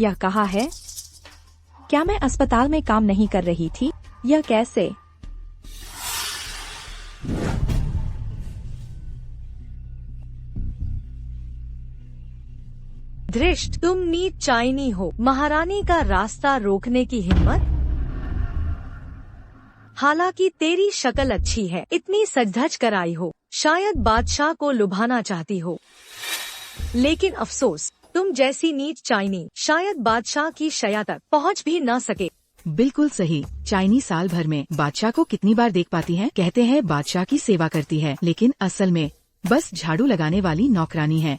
यह कहा है? क्या मैं अस्पताल में काम नहीं कर रही थी? यह कैसे? धृष्ट, तुम नीच चाइनी हो। महारानी का रास्ता रोकने की हिम्मत? हालांकि तेरी शक्ल अच्छी है, इतनी सज-धज कर आई हो, शायद बादशाह को लुभाना चाहती हो। लेकिन अफसोस, तुम जैसी नीच चाइनी शायद बादशाह की शया तक पहुंच भी न सके। बिल्कुल सही। चाइनी साल भर में बादशाह को कितनी बार देख पाती हैं? कहते हैं बादशाह की सेवा करती है, लेकिन असल में बस झाड़ू लगाने वाली नौकरानी है।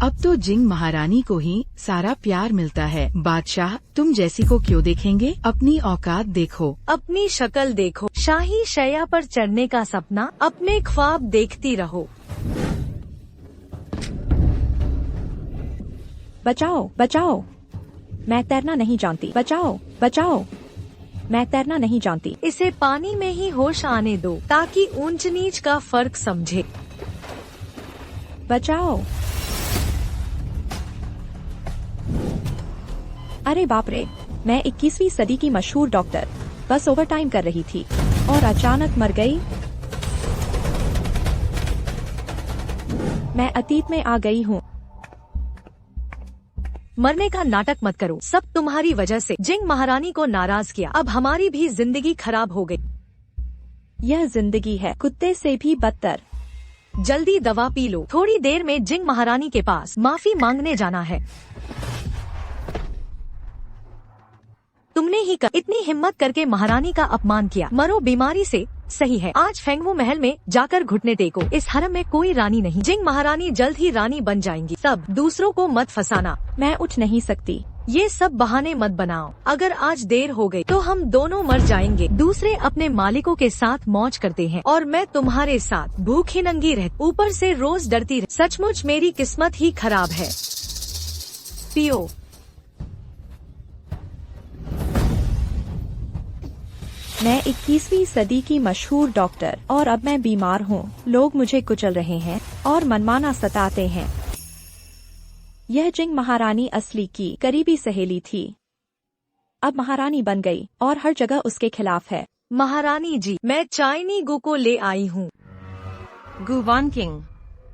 अब तो जिंग महारानी को ही सारा प्यार मिलता है। बादशाह तुम जैसी को क्यों देखेंगे? अपनी औकात देखो। अपनी शक्ल देखो। शाही शैया पर चढ़ने का सपना अपने ख्वाब देखती रहो। बचाओ, बचाओ, मैं तैरना नहीं जानती। बचाओ, बचाओ, मैं तैरना नहीं जानती। इसे पानी में ही होश आने दो ताकि ऊंच नीच का फर्क समझे। बचाओ। अरे बाप रे, मैं 21वीं सदी की मशहूर डॉक्टर बस ओवरटाइम कर रही थी और अचानक मर गई। मैं अतीत में आ गई हूँ। मरने का नाटक मत करो, सब तुम्हारी वजह से। जिंग महारानी को नाराज किया, अब हमारी भी जिंदगी खराब हो गई। यह जिंदगी है कुत्ते से भी बदतर। जल्दी दवा पी लो, थोड़ी देर में जिंग महारानी के पास माफी मांगने जाना है। तुमने ही इतनी हिम्मत करके महारानी का अपमान किया। मरो बीमारी से। सही है, आज फेंगवू महल में जाकर घुटने टेको। इस हरम में कोई रानी नहीं। जिंग महारानी जल्द ही रानी बन जाएंगी। सब दूसरों को मत फंसाना। मैं उठ नहीं सकती। ये सब बहाने मत बनाओ। अगर आज देर हो गई तो हम दोनों मर जाएंगे। दूसरे अपने मालिकों के साथ मौज करते हैं और मैं तुम्हारे साथ भूखी नंगी रह, ऊपर से रोज डरती रह। सचमुच मेरी किस्मत ही खराब है। पियो। मैं 21वीं सदी की मशहूर डॉक्टर और अब मैं बीमार हूँ। लोग मुझे कुचल रहे हैं और मनमाना सताते हैं। यह जिंग महारानी असली की करीबी सहेली थी। अब महारानी बन गई और हर जगह उसके खिलाफ है। महारानी जी, मैं चाइनी गु को ले आई हूँ। गुवान किंग,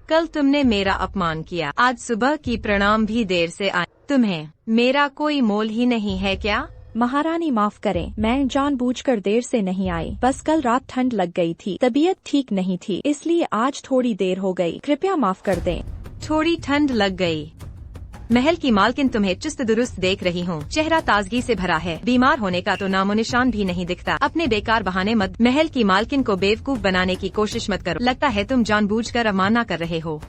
कल तुमने मेरा अपमान किया, आज सुबह की प्रणाम भी देर से आई। तुम्हें मेरा कोई मोल ही नहीं है क्या? महारानी माफ करें, मैं जानबूझकर देर से नहीं आई। बस कल रात ठंड लग गई थी, तबीयत ठीक नहीं थी, इसलिए आज थोड़ी देर हो गई। कृपया माफ कर दें। थोड़ी ठंड लग गई। महल की मालकिन तुम्हें चुस्त दुरुस्त देख रही हूँ। चेहरा ताजगी से भरा है, बीमार होने का तो नामो निशान भी नहीं दिखता। अपने बेकार बहाने मत। महल की मालकिन को बेवकूफ बनाने की कोशिश मत करो। लगता है तुम जानबूझकर अवमानना कर रहे हो।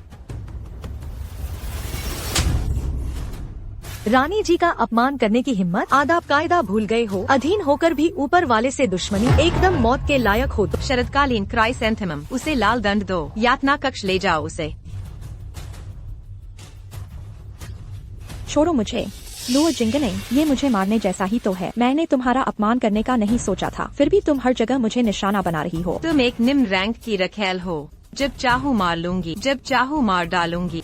रानी जी का अपमान करने की हिम्मत? आदाब कायदा भूल गए हो। अधीन होकर भी ऊपर वाले से दुश्मनी, एकदम मौत के लायक हो। तो शरदकालीन क्राइसेंथेमम, उसे लाल दंड दो। यातना कक्ष ले जाओ उसे। छोड़ो मुझे। लो जिंगने, ये मुझे मारने जैसा ही तो है। मैंने तुम्हारा अपमान करने का नहीं सोचा था, फिर भी तुम हर जगह मुझे निशाना बना रही हो। तुम एक निम्न रैंक की रखेल हो। जब चाहूँ मार लूंगी, जब चाहूँ मार डालूंगी।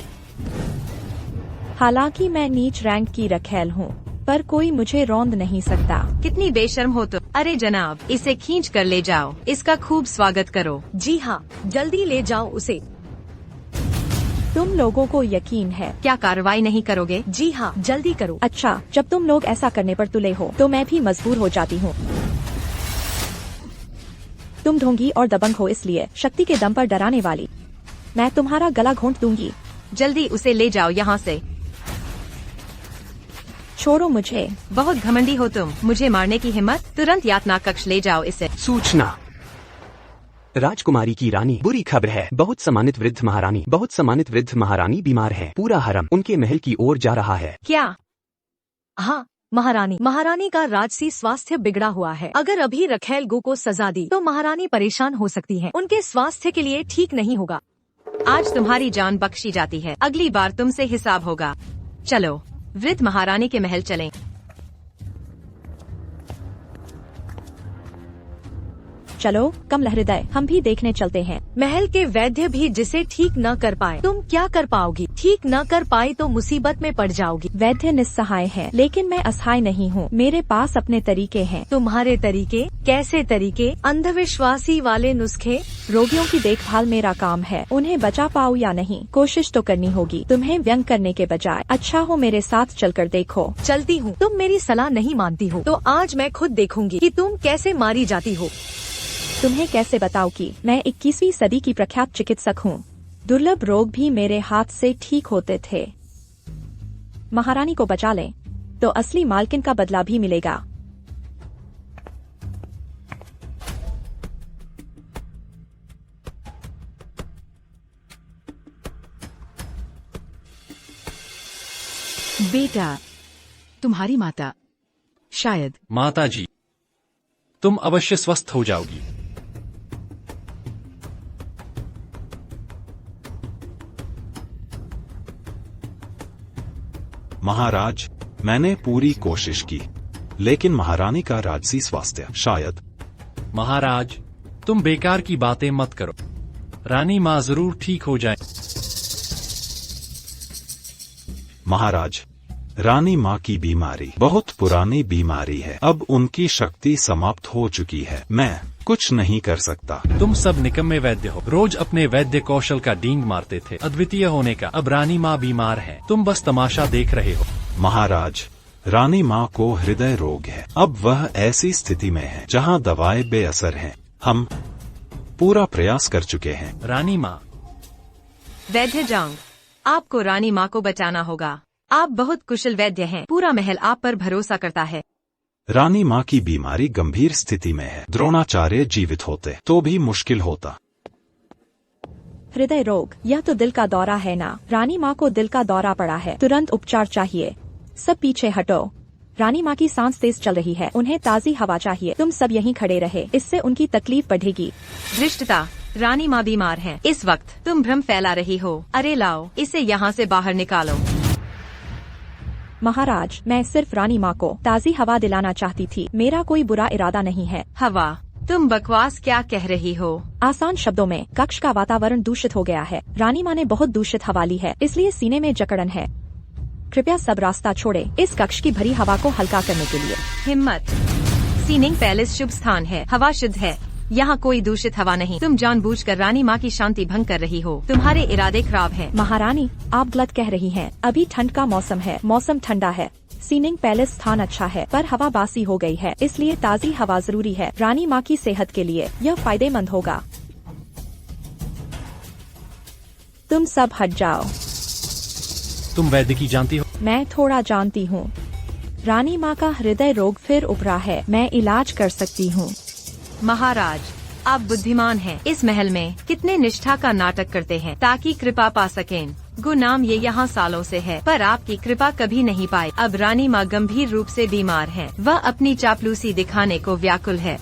हालांकि मैं नीच रैंक की रखेल हूँ, पर कोई मुझे रौंद नहीं सकता। कितनी बेशर्म हो तुम। अरे जनाब, इसे खींच कर ले जाओ। इसका खूब स्वागत करो। जी हाँ, जल्दी ले जाओ उसे। तुम लोगों को यकीन है? क्या कार्रवाई नहीं करोगे? जी हाँ, जल्दी करो। अच्छा, जब तुम लोग ऐसा करने पर तुले हो तो मैं भी मजबूर हो जाती हूँ। तुम ढोंगी और दबंग हो, इसलिए शक्ति के दम पर डराने वाली। मैं तुम्हारा गला घोंट दूंगी। जल्दी उसे ले जाओ यहाँ से। छोड़ो मुझे। बहुत घमंडी हो तुम, मुझे मारने की हिम्मत? तुरंत यातना कक्ष ले जाओ इसे। सूचना, राजकुमारी की रानी। बुरी खबर है, बहुत सम्मानित वृद्ध महारानी बीमार है। पूरा हरम उनके महल की ओर जा रहा है। क्या? हाँ महारानी का राजसी स्वास्थ्य बिगड़ा हुआ है। अगर अभी रखेल गु को सजा दी तो महारानी परेशान हो सकती है। उनके स्वास्थ्य के लिए ठीक नहीं होगा। आज तुम्हारी जान बख्शी जाती है, अगली बार तुमसे हिसाब होगा। चलो वृद्ध महारानी के महल चलें। चलो कमल हृदय, हम भी देखने चलते हैं। महल के वैद्य भी जिसे ठीक न कर पाए, तुम क्या कर पाओगी? ठीक न कर पाई तो मुसीबत में पड़ जाओगी। वैद्य निस्सहाय है, लेकिन मैं असहाय नहीं हूँ। मेरे पास अपने तरीके हैं। तुम्हारे तरीके? कैसे तरीके? अंधविश्वासी वाले नुस्खे? रोगियों की देखभाल मेरा काम है। उन्हें बचा पाऊँ या नहीं, कोशिश तो करनी होगी। तुम्हें व्यंग करने के बजाय अच्छा हो मेरे साथ चलकर देखो। चलती हूँ। तुम मेरी सलाह नहीं मानती हो तो आज मैं खुद देखूंगी कि तुम कैसे मारी जाती हो। तुम्हें कैसे बताऊं कि मैं 21वीं सदी की प्रख्यात चिकित्सक हूँ। दुर्लभ रोग भी मेरे हाथ से ठीक होते थे। महारानी को बचा लें तो असली मालकिन का बदला भी मिलेगा। बेटा, तुम्हारी माता शायद। माता जी, तुम अवश्य स्वस्थ हो जाओगी। महाराज, मैंने पूरी कोशिश की, लेकिन महारानी का राजसी स्वास्थ्य शायद। महाराज, तुम बेकार की बातें मत करो। रानी माँ जरूर ठीक हो जाए। महाराज, रानी माँ की बीमारी बहुत पुरानी बीमारी है। अब उनकी शक्ति समाप्त हो चुकी है। मैं कुछ नहीं कर सकता। तुम सब निकम्मे वैद्य हो। रोज अपने वैद्य कौशल का डींग मारते थे अद्वितीय होने का। अब रानी माँ बीमार है, तुम बस तमाशा देख रहे हो। महाराज, रानी माँ को हृदय रोग है। अब वह ऐसी स्थिति में है जहाँ दवाएं बेअसर हैं। हम पूरा प्रयास कर चुके हैं। रानी माँ। वैद्य जांग, आपको रानी माँ को बचाना होगा। आप बहुत कुशल वैद्य हैं। पूरा महल आप पर भरोसा करता है। रानी माँ की बीमारी गंभीर स्थिति में है। द्रोणाचार्य जीवित होते तो भी मुश्किल होता। हृदय रोग, यह तो दिल का दौरा है ना। रानी माँ को दिल का दौरा पड़ा है, तुरंत उपचार चाहिए। सब पीछे हटो। रानी माँ की सांस तेज चल रही है, उन्हें ताजी हवा चाहिए। तुम सब यहीं खड़े रहे, इससे उनकी तकलीफ बढ़ेगी। धृष्टता, रानी माँ बीमार हैं। इस वक्त तुम भ्रम फैला रही हो। अरे लाओ, इसे यहाँ से बाहर निकालो। महाराज, मैं सिर्फ रानी माँ को ताजी हवा दिलाना चाहती थी। मेरा कोई बुरा इरादा नहीं है। हवा? तुम बकवास क्या कह रही हो? आसान शब्दों में, कक्ष का वातावरण दूषित हो गया है। रानी माँ ने बहुत दूषित हवा ली है, इसलिए सीने में जकड़न है। कृपया सब रास्ता छोड़े इस कक्ष की भरी हवा को हल्का करने के लिए। हिम्मत। सीनिंग पैलेस शुभ स्थान है, हवा शुद्ध है। यहाँ कोई दूषित हवा नहीं। तुम जानबूझकर रानी माँ की शांति भंग कर रही हो। तुम्हारे इरादे खराब हैं। महारानी, आप गलत कह रही हैं। अभी ठंड का मौसम है, मौसम ठंडा है। सीनिंग पैलेस स्थान अच्छा है, पर हवा बासी हो गई है, इसलिए ताजी हवा जरूरी है। रानी माँ की सेहत के लिए यह फायदेमंद होगा। तुम सब हट जाओ। तुम वैद्य की जानती हो? मैं थोड़ा जानती हूँ। रानी माँ का हृदय रोग फिर उभरा है, मैं इलाज कर सकती हूँ। महाराज, आप बुद्धिमान हैं। इस महल में कितने निष्ठा का नाटक करते हैं ताकि कृपा पा सकें। गुनाम ये यहाँ सालों से है, पर आपकी कृपा कभी नहीं पाई। अब रानी माँ गंभीर रूप से बीमार हैं। वह अपनी चापलूसी दिखाने को व्याकुल है।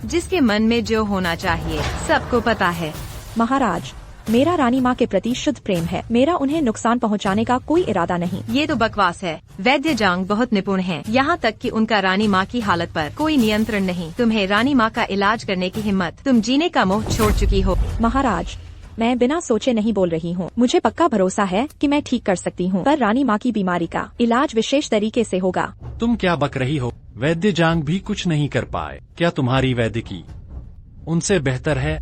जिसके मन में जो होना चाहिए सबको पता है। महाराज, मेरा रानी माँ के प्रति शुद्ध प्रेम है। मेरा उन्हें नुकसान पहुँचाने का कोई इरादा नहीं। ये तो बकवास है। वैद्य जांग बहुत निपुण हैं, यहाँ तक कि उनका रानी माँ की हालत पर कोई नियंत्रण नहीं। तुम्हें रानी माँ का इलाज करने की हिम्मत? तुम जीने का मोह छोड़ चुकी हो। महाराज, मैं बिना सोचे नहीं बोल रही हूँ। मुझे पक्का भरोसा है कि मैं ठीक कर सकती हूँ, पर रानी माँ की बीमारी का इलाज विशेष तरीके से होगा। तुम क्या बक रही हो? वैद्य जांग भी कुछ नहीं कर पाए। क्या तुम्हारी वैद्य की उनसे बेहतर है?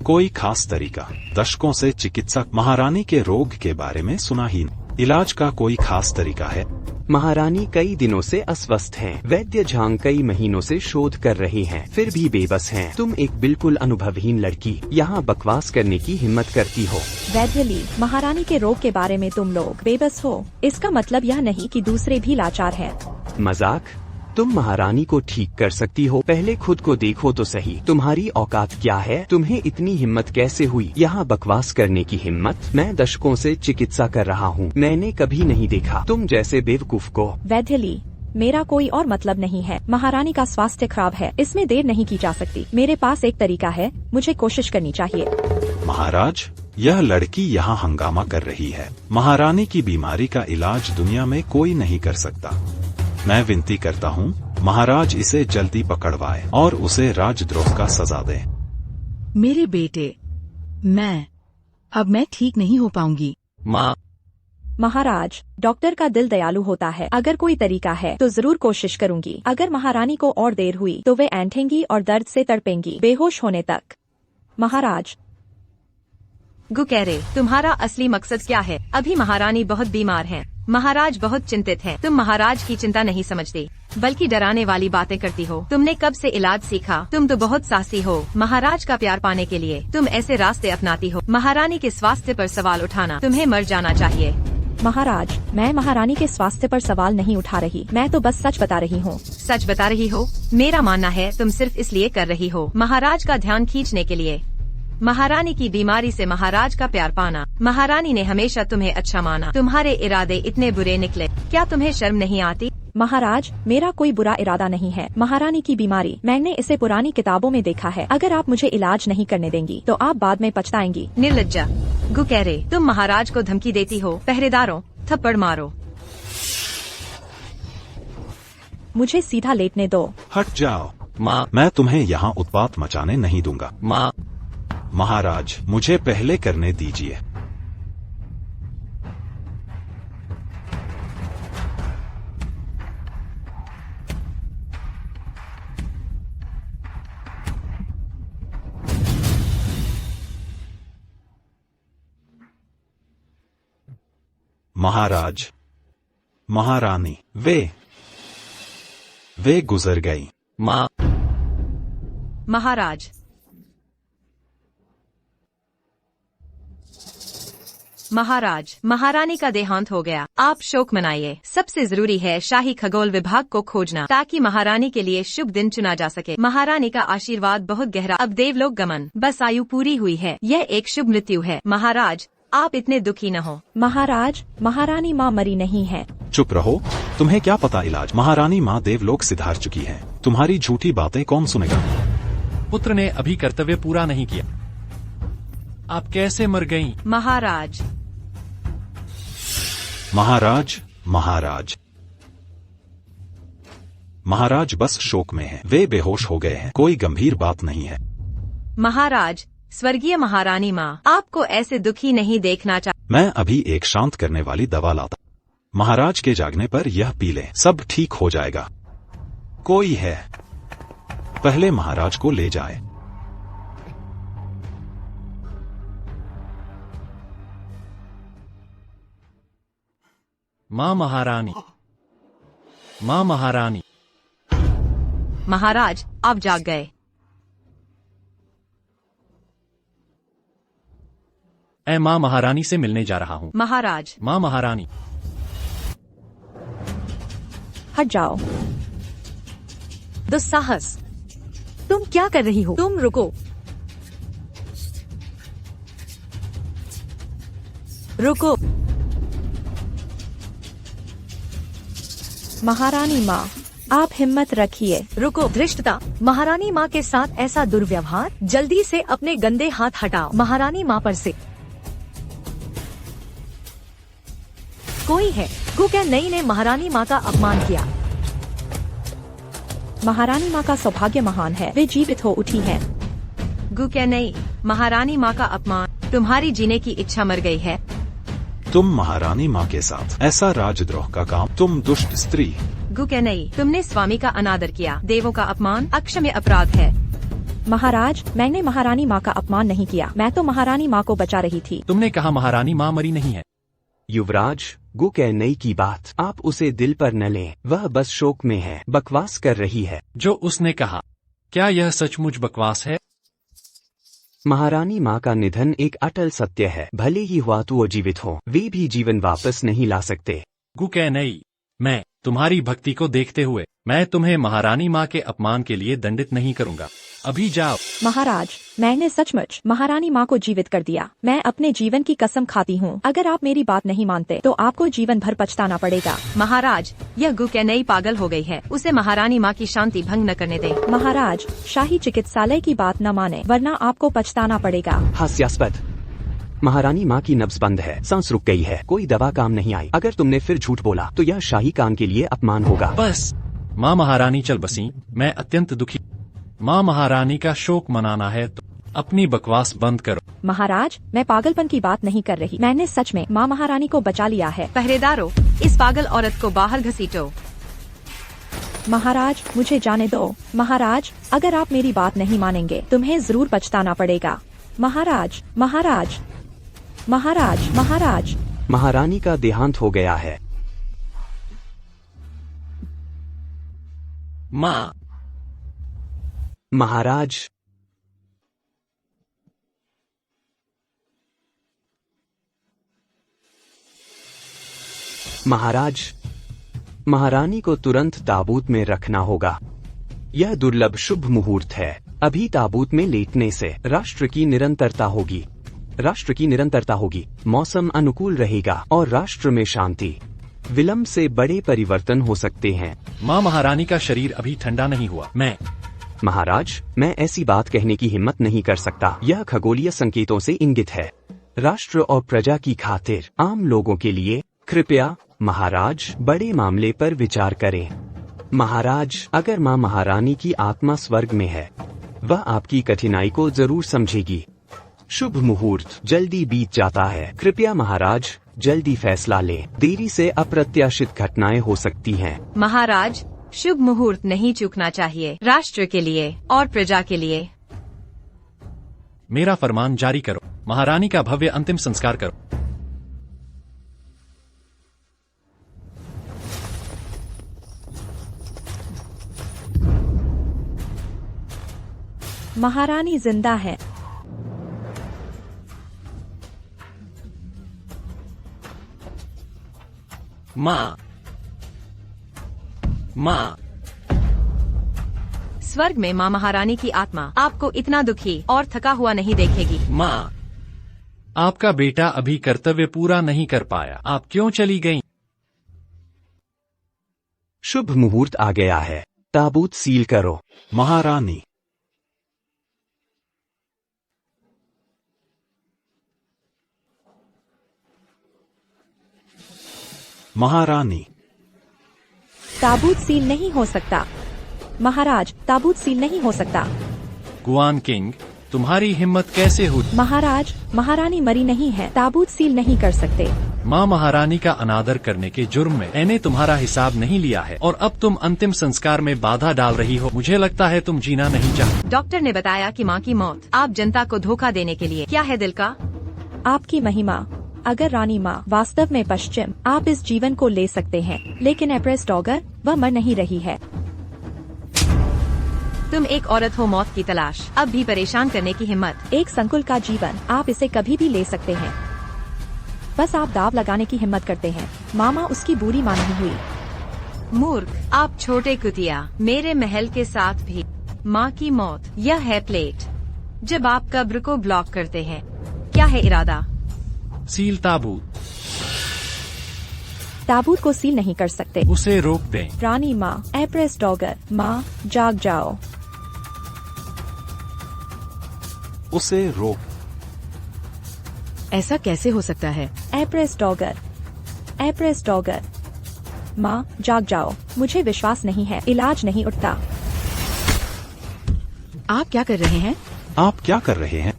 कोई खास तरीका? दशकों से चिकित्सक महारानी के रोग के बारे में सुना ही नहीं। इलाज का कोई खास तरीका है? महारानी कई दिनों से अस्वस्थ हैं। वैद्य झांग कई महीनों से शोध कर रहे हैं, फिर भी बेबस हैं। तुम एक बिल्कुल अनुभवहीन लड़की यहाँ बकवास करने की हिम्मत करती हो। वैद्य ली, महारानी के रोग के बारे में तुम लोग बेबस हो, इसका मतलब यह नहीं कि दूसरे भी लाचार हैं। मजाक? तुम महारानी को ठीक कर सकती हो? पहले खुद को देखो तो सही, तुम्हारी औकात क्या है? तुम्हें इतनी हिम्मत कैसे हुई यहाँ बकवास करने की हिम्मत? मैं दशकों से चिकित्सा कर रहा हूँ, मैंने कभी नहीं देखा तुम जैसे बेवकूफ को। वैद्य ली, मेरा कोई और मतलब नहीं है। महारानी का स्वास्थ्य खराब है, इसमें देर नहीं की जा सकती। मेरे पास एक तरीका है, मुझे कोशिश करनी चाहिए। महाराज, यह लड़की यहाँ हंगामा कर रही है। महारानी की बीमारी का इलाज दुनिया में कोई नहीं कर सकता। मैं विनती करता हूँ, महाराज इसे जल्दी पकड़वाए और उसे राजद्रोह का सजा दे। मेरे बेटे, अब मैं ठीक नहीं हो पाऊंगी। माँ, महाराज, डॉक्टर का दिल दयालु होता है। अगर कोई तरीका है तो जरूर कोशिश करूंगी। अगर महारानी को और देर हुई तो वे ऐंठेंगी और दर्द से तड़पेंगी बेहोश होने तक। महाराज। गुकैरे, तुम्हारा असली मकसद क्या है? अभी महारानी बहुत बीमार हैं। महाराज बहुत चिंतित हैं। तुम महाराज की चिंता नहीं समझते, बल्कि डराने वाली बातें करती हो। तुमने कब से इलाज सीखा? तुम तो बहुत साहसी हो। महाराज का प्यार पाने के लिए तुम ऐसे रास्ते अपनाती हो। महारानी के स्वास्थ्य पर सवाल उठाना तुम्हें मर जाना चाहिए। महाराज, मैं महारानी के स्वास्थ्य पर सवाल नहीं उठा रही, मैं तो बस सच बता रही हूँ। सच बता रही हो? मेरा मानना है तुम सिर्फ इसलिए कर रही हो, महाराज का ध्यान खींचने के लिए। महारानी की बीमारी से महाराज का प्यार पाना। महारानी ने हमेशा तुम्हें अच्छा माना। तुम्हारे इरादे इतने बुरे निकले, क्या तुम्हें शर्म नहीं आती? महाराज, मेरा कोई बुरा इरादा नहीं है। महारानी की बीमारी, मैंने इसे पुरानी किताबों में देखा है। अगर आप मुझे इलाज नहीं करने देंगी तो आप बाद में पछताएंगी। निर्लज्जा गुकैरे, तुम महाराज को धमकी देती हो। पहरेदारों, थप्पड़ मारो। मुझे सीधा लेटने दो। हट जाओ। माँ, मैं तुम्हें यहाँ उत्पात मचाने नहीं दूंगा। माँ, महाराज, मुझे पहले करने दीजिए। महाराज, महारानी, वे गुजर गई। माँ, महाराज, महाराज, महारानी का देहांत हो गया। आप शोक मनाइए। सबसे जरूरी है शाही खगोल विभाग को खोजना, ताकि महारानी के लिए शुभ दिन चुना जा सके। महारानी का आशीर्वाद बहुत गहरा। अब देवलोक गमन, बस आयु पूरी हुई है। यह एक शुभ मृत्यु है। महाराज, आप इतने दुखी न हो। महाराज, महारानी माँ मरी नहीं है। चुप रहो, तुम्हें क्या पता इलाज? महारानी माँ देवलोक सिधार चुकी है। तुम्हारी झूठी बातें कौन सुनेगा? पुत्र ने अभी कर्तव्य पूरा नहीं किया। आप कैसे मर गईं? महाराज, महाराज, महाराज, महाराज बस शोक में हैं। वे बेहोश हो गए हैं। कोई गंभीर बात नहीं है। महाराज, स्वर्गीय महारानी माँ आपको ऐसे दुखी नहीं देखना चाहिए। मैं अभी एक शांत करने वाली दवा लाता। महाराज के जागने पर यह पी लें, सब ठीक हो जाएगा। कोई है? पहले महाराज को ले जाए। माँ महारानी, माँ महारानी। महाराज, आप जाग गए। माँ महारानी से मिलने जा रहा हूँ। महाराज, माँ महारानी। हट जाओ। दुस्साहस, तुम क्या कर रही हो? तुम रुको, रुको। महारानी माँ, आप हिम्मत रखिए। रुको। धृष्टता, महारानी माँ के साथ ऐसा दुर्व्यवहार, जल्दी से अपने गंदे हाथ हटाओ महारानी माँ पर से। कोई है? गुकैनई ने महारानी माँ का अपमान किया। महारानी माँ का सौभाग्य महान है, वे जीवित हो उठी हैं। गुकैनई, महारानी माँ का अपमान, तुम्हारी जीने की इच्छा मर गई है। तुम महारानी माँ के साथ ऐसा राजद्रोह का काम, तुम दुष्ट स्त्री। गुकैनई, तुमने स्वामी का अनादर किया। देवों का अपमान अक्षम्य अपराध है। महाराज, मैंने महारानी माँ का अपमान नहीं किया। मैं तो महारानी माँ को बचा रही थी। तुमने कहा महारानी माँ मरी नहीं है। युवराज, गुकैनई की बात आप उसे दिल पर न लें। वह बस शोक में है, बकवास कर रही है। जो उसने कहा, क्या यह सचमुच बकवास है? महारानी माँ का निधन एक अटल सत्य है। भले ही हुआ तो वो जीवित हो, वे भी जीवन वापस नहीं ला सकते। गुकैनई, मैं तुम्हारी भक्ति को देखते हुए मैं तुम्हें महारानी माँ के अपमान के लिए दंडित नहीं करूँगा। अभी जाओ। महाराज, मैंने सचमुच महारानी माँ को जीवित कर दिया। मैं अपने जीवन की कसम खाती हूँ, अगर आप मेरी बात नहीं मानते तो आपको जीवन भर पछताना पड़ेगा। महाराज, यह गुकैनई पागल हो गई है। उसे महारानी माँ की शांति भंग न करने दे। महाराज, शाही चिकित्सालय की बात न माने, वरना आपको पछताना पड़ेगा। हास्यास्पद। महारानी माँ की नब्ज बंद है, सांस रुक गई है, कोई दवा काम नहीं आई। अगर तुमने फिर झूठ बोला तो यह शाही कान के लिए अपमान होगा। बस माँ महारानी चल बसी, मैं अत्यंत दुखी। माँ महारानी का शोक मनाना है तो अपनी बकवास बंद करो। महाराज, मैं पागलपन की बात नहीं कर रही, मैंने सच में माँ महारानी को बचा लिया है। पहरेदारों, इस पागल औरत को बाहर घसीटो। महाराज, मुझे जाने दो। महाराज, अगर आप मेरी बात नहीं मानेंगे तुम्हें जरूर पछताना पड़ेगा। महाराज, महाराज, महाराज, महाराज। महारानी का देहांत हो गया है। माँ। महाराज, महाराज, महारानी को तुरंत ताबूत में रखना होगा। यह दुर्लभ शुभ मुहूर्त है। अभी ताबूत में लेटने से राष्ट्र की निरंतरता होगी। राष्ट्र की निरंतरता होगी, मौसम अनुकूल रहेगा और राष्ट्र में शांति। विलंब से बड़े परिवर्तन हो सकते हैं। माँ महारानी का शरीर अभी ठंडा नहीं हुआ। महाराज, मैं ऐसी बात कहने की हिम्मत नहीं कर सकता। यह खगोलीय संकेतों से इंगित है। राष्ट्र और प्रजा की खातिर आम लोगों के लिए कृपया महाराज बड़े मामले पर विचार करें। महाराज, अगर माँ महारानी की आत्मा स्वर्ग में है, वह आपकी कठिनाई को जरूर समझेगी। शुभ मुहूर्त जल्दी बीत जाता है। कृपया महाराज जल्दी फैसला लें। देरी से अप्रत्याशित घटनाएं हो सकती हैं। महाराज, शुभ मुहूर्त नहीं चूकना चाहिए, राष्ट्र के लिए और प्रजा के लिए। मेरा फरमान जारी करो। महारानी का भव्य अंतिम संस्कार करो। महारानी जिंदा है। माँ। माँ। स्वर्ग में माँ महारानी की आत्मा आपको इतना दुखी और थका हुआ नहीं देखेगी। माँ, आपका बेटा अभी कर्तव्य पूरा नहीं कर पाया, आप क्यों चली गईं? शुभ मुहूर्त आ गया है। ताबूत सील करो। महारानी। महारानी। ताबूत सील नहीं हो सकता। महाराज, ताबूत सील नहीं हो सकता। गुआन किंग, तुम्हारी हिम्मत कैसे हुई? महाराज, महारानी मरी नहीं है, ताबूत सील नहीं कर सकते। माँ महारानी का अनादर करने के जुर्म में मैंने तुम्हारा हिसाब नहीं लिया है और अब तुम अंतिम संस्कार में बाधा डाल रही हो। मुझे लगता है तुम जीना नहीं चाहती। डॉक्टर ने बताया कि माँ की मौत आप जनता को धोखा देने के लिए। क्या है दिल का? आपकी महिमा। अगर रानी माँ वास्तव में पश्चिम, आप इस जीवन को ले सकते हैं, लेकिन एम्प्रेस डॉगर, वह मर नहीं रही है। तुम एक औरत हो मौत की तलाश, अब भी परेशान करने की हिम्मत। एक संकुल का जीवन, आप इसे कभी भी ले सकते हैं, बस आप दाव लगाने की हिम्मत करते हैं। मामा उसकी बुरी माँ नहीं हुई। मूर्ख, आप छोटे कुतिया। मेरे महल के साथ भी माँ की मौत। यह है प्लेट। जब आप कब्र को ब्लॉक करते हैं, क्या है इरादा? सील ताबूत। ताबूत को सील नहीं कर सकते। उसे रोक दें। रानी माँ, एम्प्रेस डॉगर, माँ जाग जाओ। उसे रोक। ऐसा कैसे हो सकता है? एम्प्रेस डॉगर, एम्प्रेस डॉगर, माँ जाग जाओ। मुझे विश्वास नहीं है, इलाज नहीं उठता। आप क्या कर रहे हैं? आप क्या कर रहे हैं?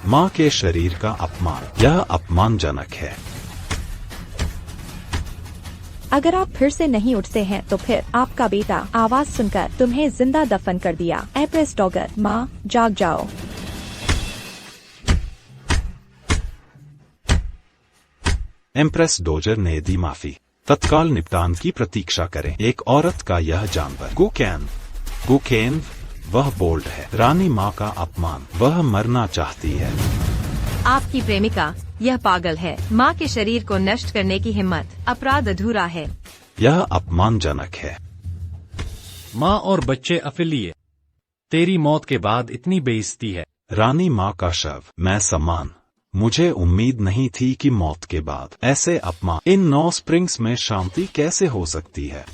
माँ के शरीर का अपमान, यह अपमानजनक है। अगर आप फिर से नहीं उठते हैं तो फिर आपका बेटा आवाज सुनकर तुम्हें जिंदा दफन कर दिया। एम्प्रेस डॉगर, माँ जाग जाओ। एम्प्रेस डोजर ने दी माफी। तत्काल निपटान की प्रतीक्षा करें। एक औरत का यह जानवर। गुकेन, वह बोल्ड है। रानी माँ का अपमान, वह मरना चाहती है। आपकी प्रेमिका, यह पागल है। माँ के शरीर को नष्ट करने की हिम्मत, अपराध अधूरा है। यह अपमानजनक है। माँ और बच्चे अफिलिए, तेरी मौत के बाद इतनी बेइज्जती है। रानी माँ का शव, मैं सम्मान। मुझे उम्मीद नहीं थी कि मौत के बाद ऐसे अपमान। इन 9 स्प्रिंग्स में शांति कैसे हो सकती है?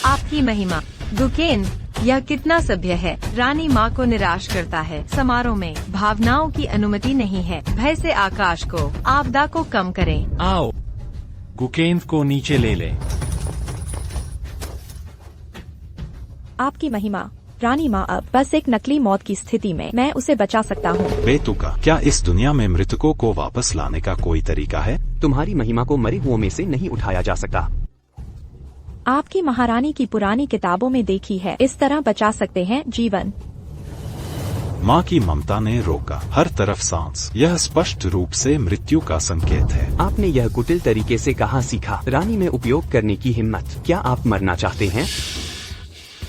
आपकी महिमा। गुकेन, यह कितना सभ्य है। रानी माँ को निराश करता है। समारोह में भावनाओं की अनुमति नहीं है। भय से आकाश को, आपदा को कम करें। आओ, गुकेन को नीचे ले ले। आपकी महिमा। रानी माँ, अब बस एक नकली मौत की स्थिति में मैं उसे बचा सकता हूँ। बेतुका, क्या इस दुनिया में मृतकों को वापस लाने का कोई तरीका है? तुम्हारी महिमा को मरे हुओं में से नहीं उठाया जा सकता। आपकी महारानी की पुरानी किताबों में देखी है, इस तरह बचा सकते हैं जीवन। माँ की ममता ने रोका, हर तरफ सांस। यह स्पष्ट रूप से मृत्यु का संकेत है। आपने यह कुटिल तरीके से कहाँ सीखा? रानी में उपयोग करने की हिम्मत। क्या आप मरना चाहते हैं?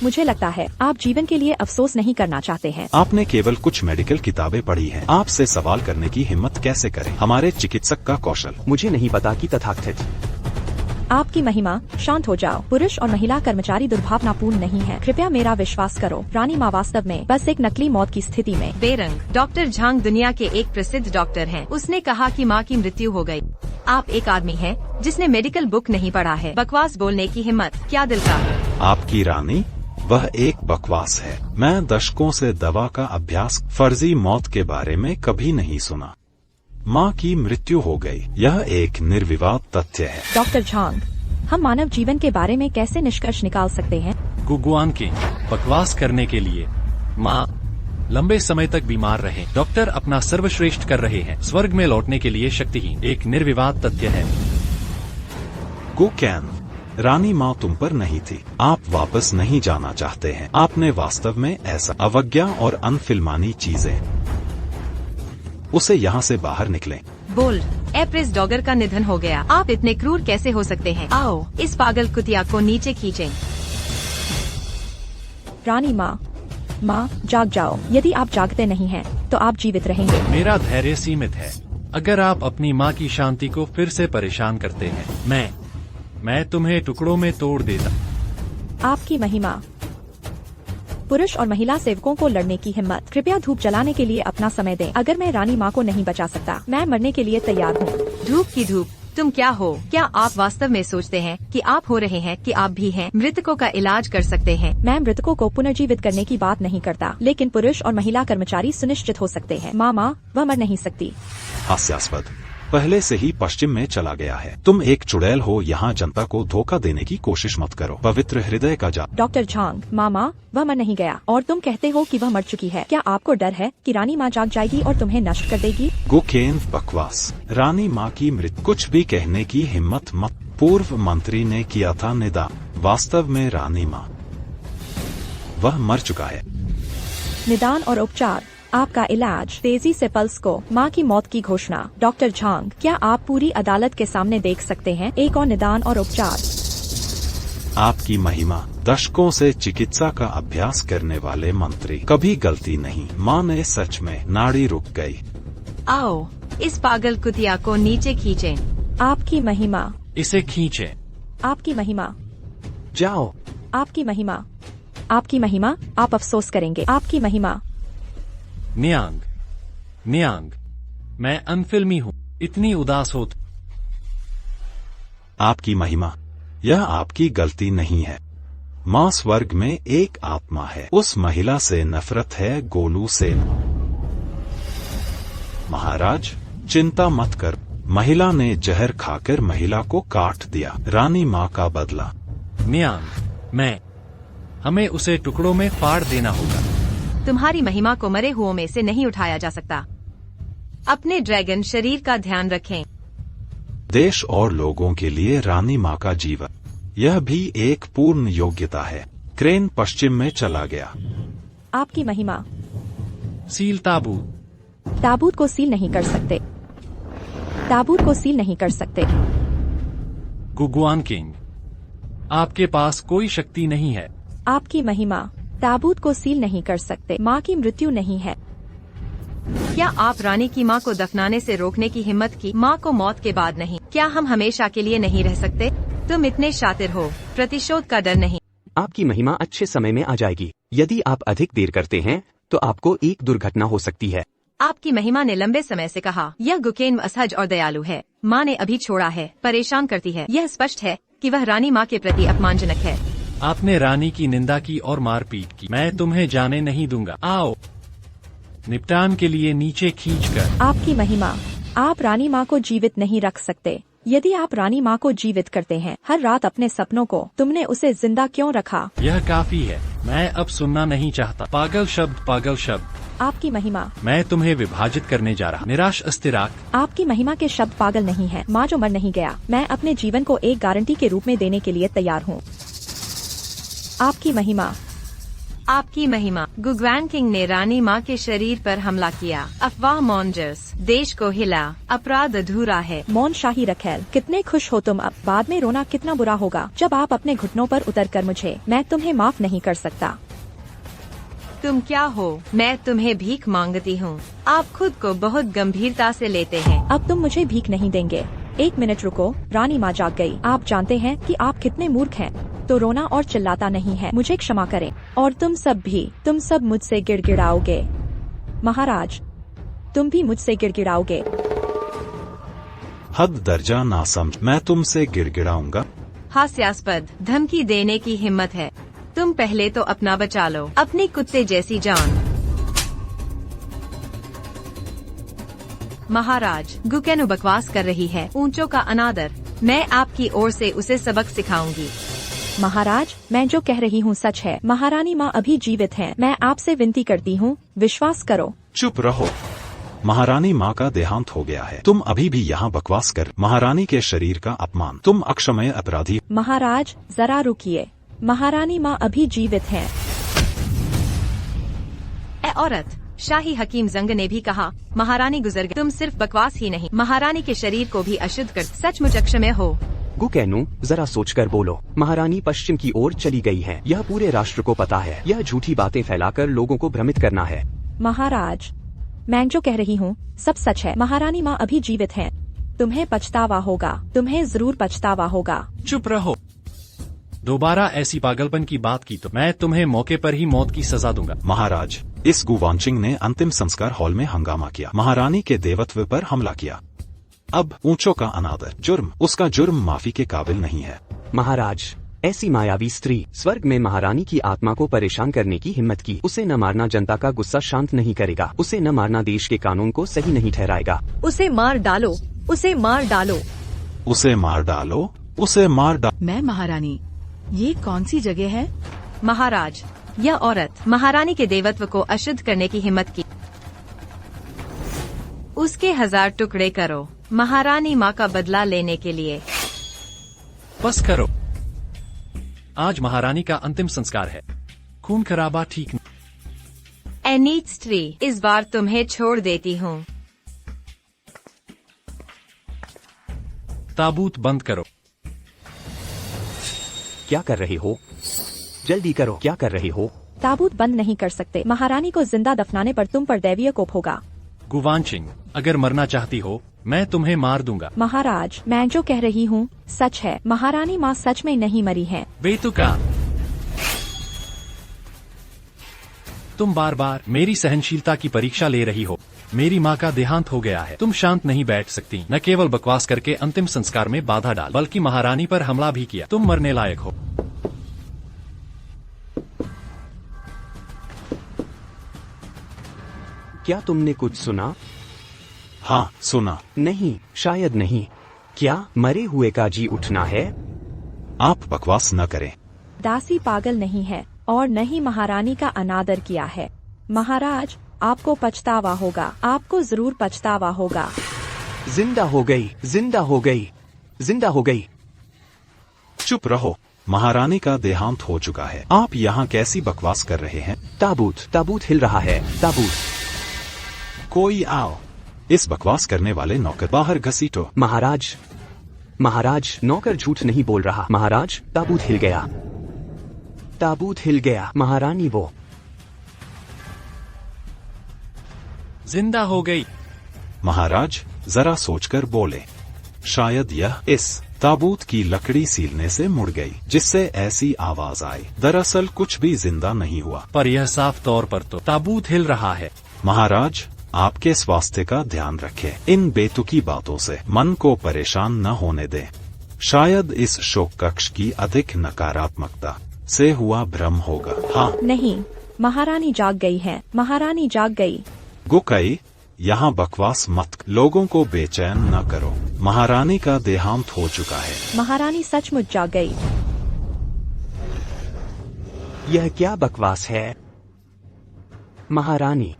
मुझे लगता है आप जीवन के लिए अफसोस नहीं करना चाहते हैं। आपने केवल कुछ मेडिकल किताबें पढ़ी हैं। आपसे सवाल करने की हिम्मत कैसे करें? हमारे चिकित्सक का कौशल। मुझे नहीं पता कि तथाकथित। आपकी महिमा, शांत हो जाओ। पुरुष और महिला कर्मचारी दुर्भावनापूर्ण नहीं है। कृपया मेरा विश्वास करो। रानी माँ वास्तव में बस एक नकली मौत की स्थिति में। बेरंग, डॉक्टर झांग दुनिया के एक प्रसिद्ध डॉक्टर हैं। उसने कहा कि माँ की मृत्यु हो गई। आप एक आदमी हैं जिसने मेडिकल बुक नहीं पढ़ा है। बकवास बोलने की हिम्मत, क्या दिल का? आपकी रानी, वह एक बकवास है। मैं दशकों से दवा का अभ्यास, फर्जी मौत के बारे में कभी नहीं सुना। माँ की मृत्यु हो गई, यह एक निर्विवाद तथ्य है। डॉक्टर झांग, हम मानव जीवन के बारे में कैसे निष्कर्ष निकाल सकते हैं? गुगुआन किंग, बकवास करने के लिए माँ लंबे समय तक बीमार रहे। डॉक्टर अपना सर्वश्रेष्ठ कर रहे हैं। स्वर्ग में लौटने के लिए शक्तिहीन, एक निर्विवाद तथ्य है। गुकैन, रानी माँ तुम पर नहीं थी। आप वापस नहीं जाना चाहते हैं। आपने वास्तव में ऐसा अवज्ञा और अनफिल्मानी चीजें। उसे यहाँ से बाहर निकलें। बोल्ड, एप्रेस डॉगर का निधन हो गया। आप इतने क्रूर कैसे हो सकते हैं? आओ, इस पागल कुतिया को नीचे खींचें। रानी माँ, जाग जाओ। यदि आप जागते नहीं हैं, तो आप जीवित रहेंगे। मेरा धैर्य सीमित है। अगर आप अपनी माँ की शांति को फिर से परेशान करते हैं, मैं तुम्हें टुकड़ों में तोड़ देता। आपकी महिमा। पुरुष और महिला सेवकों को लड़ने की हिम्मत। कृपया धूप जलाने के लिए अपना समय दें। अगर मैं रानी माँ को नहीं बचा सकता, मैं मरने के लिए तैयार हूँ। धूप की धूप, तुम क्या हो? क्या आप वास्तव में सोचते हैं कि आप हो रहे हैं कि आप भी हैं? मृतकों का इलाज कर सकते हैं। मैं मृतकों को पुनर्जीवित करने की बात नहीं करता, लेकिन पुरुष और महिला कर्मचारी सुनिश्चित हो सकते हैं। माँ, वह मर नहीं सकती। हास्यास्पद, पहले से ही पश्चिम में चला गया है। तुम एक चुड़ैल हो। यहाँ जनता को धोखा देने की कोशिश मत करो। पवित्र हृदय का जा। डॉक्टर झांग, माँ, वह मर नहीं गया और तुम कहते हो कि वह मर चुकी है। क्या आपको डर है कि रानी माँ जाग जाएगी और तुम्हें नष्ट कर देगी? गुकेन, बकवास। रानी माँ की मृत्यु, कुछ भी कहने की हिम्मत मत। पूर्व मंत्री ने किया था निदान। वास्तव में रानी माँ, वह मर चुका है। निदान और उपचार, आपका इलाज, तेजी से पल्स को, माँ की मौत की घोषणा। डॉक्टर झांग, क्या आप पूरी अदालत के सामने देख सकते हैं? एक और निदान और उपचार। आपकी महिमा, दशकों से चिकित्सा का अभ्यास करने वाले मंत्री, कभी गलती नहीं। माँ ने सच में, नाड़ी रुक गई। आओ, इस पागल कुतिया को नीचे खींचें। आपकी महिमा। इसे खींचे। आपकी महिमा। जाओ। आपकी महिमा। आपकी महिमा, आप अफसोस करेंगे। आपकी महिमा। न्यांग, मैं अनफिल्मी हूँ। इतनी उदास हो। आपकी महिमा, यह आपकी गलती नहीं है। माँ स्वर्ग में एक आत्मा है। उस महिला से नफरत है, गोलू से। महाराज, चिंता मत कर। महिला ने जहर खाकर महिला को काट दिया। रानी माँ का बदला। न्यांग, हमें उसे टुकड़ों में फाड़ देना होगा। तुम्हारी महिमा को मरे हुओं में से नहीं उठाया जा सकता। अपने ड्रैगन शरीर का ध्यान रखें। देश और लोगों के लिए रानी माँ का जीवन, यह भी एक पूर्ण योग्यता है। क्रेन पश्चिम में चला गया। आपकी महिमा। सील ताबूत। ताबूत को सील नहीं कर सकते। ताबूत को सील नहीं कर सकते। गुगुआन किंग, आपके पास कोई शक्ति नहीं है। आपकी महिमा, ताबूत को सील नहीं कर सकते। माँ की मृत्यु नहीं है। क्या आप रानी की माँ को दफनाने से रोकने की हिम्मत की? माँ को मौत के बाद नहीं। क्या हम हमेशा के लिए नहीं रह सकते? तुम इतने शातिर हो, प्रतिशोध का डर नहीं। आपकी महिमा अच्छे समय में आ जाएगी। यदि आप अधिक देर करते हैं, तो आपको एक दुर्घटना हो सकती है। आपकी महिमा ने लंबे समय से कहा, यह गुकेन असहज और दयालु है। माँ ने अभी छोड़ा है, परेशान करती है। यह स्पष्ट है कि वह रानी माँ के प्रति अपमानजनक है। आपने रानी की निंदा की और मारपीट की। मैं तुम्हें जाने नहीं दूंगा। आओ, निपटान के लिए नीचे खींचकर। आपकी महिमा, आप रानी माँ को जीवित नहीं रख सकते। यदि आप रानी माँ को जीवित करते हैं हर रात अपने सपनों को, तुमने उसे जिंदा क्यों रखा? यह काफी है, मैं अब सुनना नहीं चाहता। पागल शब्द, पागल शब्द। आपकी महिमा। मैं तुम्हें विभाजित करने जा रहा। निराश अस्तिराक। आपकी महिमा के शब्द पागल नहीं है। माँ जो मर नहीं गया, मैं अपने जीवन को एक गारंटी के रूप में देने के लिए तैयार हूँ। आपकी महिमा। आपकी महिमा। गुग्वान किंग ने रानी माँ के शरीर पर हमला किया। अफवाह मॉन्जर्स, देश को हिला, अपराध अधूरा है। मौन शाही रखेल, कितने खुश हो तुम अब। बाद में रोना कितना बुरा होगा जब आप अपने घुटनों पर उतरकर मुझे, मैं तुम्हें माफ नहीं कर सकता। तुम क्या हो? मैं तुम्हें भीख मांगती हूँ। आप खुद को बहुत गंभीरता से लेते हैं। अब तुम मुझे भीख नहीं देंगे। एक मिनट रुको, रानी माँ जाग गई। आप जानते हैं कि आप कितने मूर्ख हैं, तो रोना और चिल्लाता नहीं है। मुझे क्षमा करें। और तुम सब भी, तुम सब मुझसे गिड़गिड़ाओगे। महाराज, तुम भी मुझसे गिड़गिड़ाओगे। हद दर्जा ना समझ, मैं तुमसे गिड़गिड़ाऊंगा। हास्यास्पद, धमकी देने की हिम्मत है। तुम पहले तो अपना बचा लो, अपनी कुत्ते जैसी जान। महाराज, गुकेनु बकवास कर रही है। ऊंचों का अनादर। मैं आपकी ओर से उसे सबक सिखाऊंगी। महाराज, मैं जो कह रही हूँ सच है। महारानी माँ अभी जीवित हैं। मैं आपसे विनती करती हूँ, विश्वास करो। चुप रहो। महारानी माँ का देहांत हो गया है। तुम अभी भी यहाँ बकवास कर। महारानी के शरीर का अपमान। तुम अक्षमय अपराधी। महाराज, जरा रुकिए। महारानी माँ अभी जीवित हैं। ए औरत, शाही हकीम जंग ने भी कहा, महारानी गुजर गई। तुम सिर्फ बकवास ही नहीं, महारानी के शरीर को भी अशुद्ध कर। सचमुच अक्षमय हो। गुकेनु, जरा सोचकर बोलो। महारानी पश्चिम की ओर चली गई है। यह पूरे राष्ट्र को पता है। यह झूठी बातें फैलाकर लोगों को भ्रमित करना है। महाराज, मैं जो कह रही हूँ सब सच है। महारानी माँ अभी जीवित हैं। तुम्हें पछतावा होगा। तुम्हें जरूर पछतावा होगा। चुप रहो। दोबारा ऐसी पागलपन की बात की तो मैं तुम्हें मौके पर ही मौत की सजा दूंगा। महाराज, इस गुवानचिंग ने अंतिम संस्कार हॉल में हंगामा किया। महारानी के देवत्व पर हमला किया। अब ऊंचों का अनादर जुर्म। उसका जुर्म माफी के काबिल नहीं है। महाराज, ऐसी मायावी स्त्री स्वर्ग में महारानी की आत्मा को परेशान करने की हिम्मत की। उसे न मारना जनता का गुस्सा शांत नहीं करेगा। उसे न मारना देश के कानून को सही नहीं ठहराएगा। उसे मार डालो, उसे मार डालो। उसे मार डालो, उसे मार डालो। मैं महारानी, ये कौन सी जगह है? महाराज, यह औरत महारानी के देवत्व को अशुद्ध करने की हिम्मत की। उसके 1000 टुकड़े करो, महारानी माँ का बदला लेने के लिए। बस करो। आज महारानी का अंतिम संस्कार है। खून खराबा ठीक नहीं। ए नीच स्त्री, इस बार तुम्हें छोड़ देती हूँ। ताबूत बंद करो। क्या कर रहे हो? जल्दी करो, क्या कर रहे हो? ताबूत बंद नहीं कर सकते। महारानी को जिंदा दफनाने पर तुम पर दैवीय कोप होगा। गुवानचिंग, अगर मरना चाहती हो मैं तुम्हें मार दूंगा। महाराज, मैं जो कह रही हूँ सच है। महारानी माँ सच में नहीं मरी हैं। बेतुका, तुम बार बार मेरी सहनशीलता की परीक्षा ले रही हो। मेरी माँ का देहांत हो गया है। तुम शांत नहीं बैठ सकती। न केवल बकवास करके अंतिम संस्कार में बाधा डाल, बल्कि महारानी पर हमला भी किया। तुम मरने लायक हो। क्या तुमने कुछ सुना? हाँ, सुना। नहीं, शायद नहीं। क्या मरे हुए का जी उठना है? आप बकवास न करें। दासी पागल नहीं है और न ही महारानी का अनादर किया है। महाराज, आपको पछतावा होगा। आपको जरूर पछतावा होगा। जिंदा हो गई, जिंदा हो गई, जिंदा हो गई। चुप रहो। महारानी का देहांत हो चुका है। आप यहाँ कैसी बकवास कर रहे हैं? ताबूत, ताबूत हिल रहा है। ताबूत। कोई आओ। इस बकवास करने वाले नौकर बाहर घसीटो। महाराज, महाराज, नौकर झूठ नहीं बोल रहा। महाराज, ताबूत हिल गया। ताबूत हिल गया। महारानी वो जिंदा हो गई। महाराज, जरा सोचकर बोले। शायद यह इस ताबूत की लकड़ी सीलने से मुड़ गई, जिससे ऐसी आवाज आई। दरअसल कुछ भी जिंदा नहीं हुआ। पर यह साफ तौर पर तो ताबूत हिल रहा है। महाराज, आपके स्वास्थ्य का ध्यान रखें। इन बेतुकी बातों से मन को परेशान न होने दें। शायद इस शोक कक्ष की अधिक नकारात्मकता से हुआ भ्रम होगा। हाँ। नहीं, महारानी जाग गई है। महारानी जाग गई। गुकई, यहाँ बकवास मत। लोगों को बेचैन न करो। महारानी का देहांत हो चुका है। महारानी सचमुच जाग गई। यह क्या बकवास है? महारानी,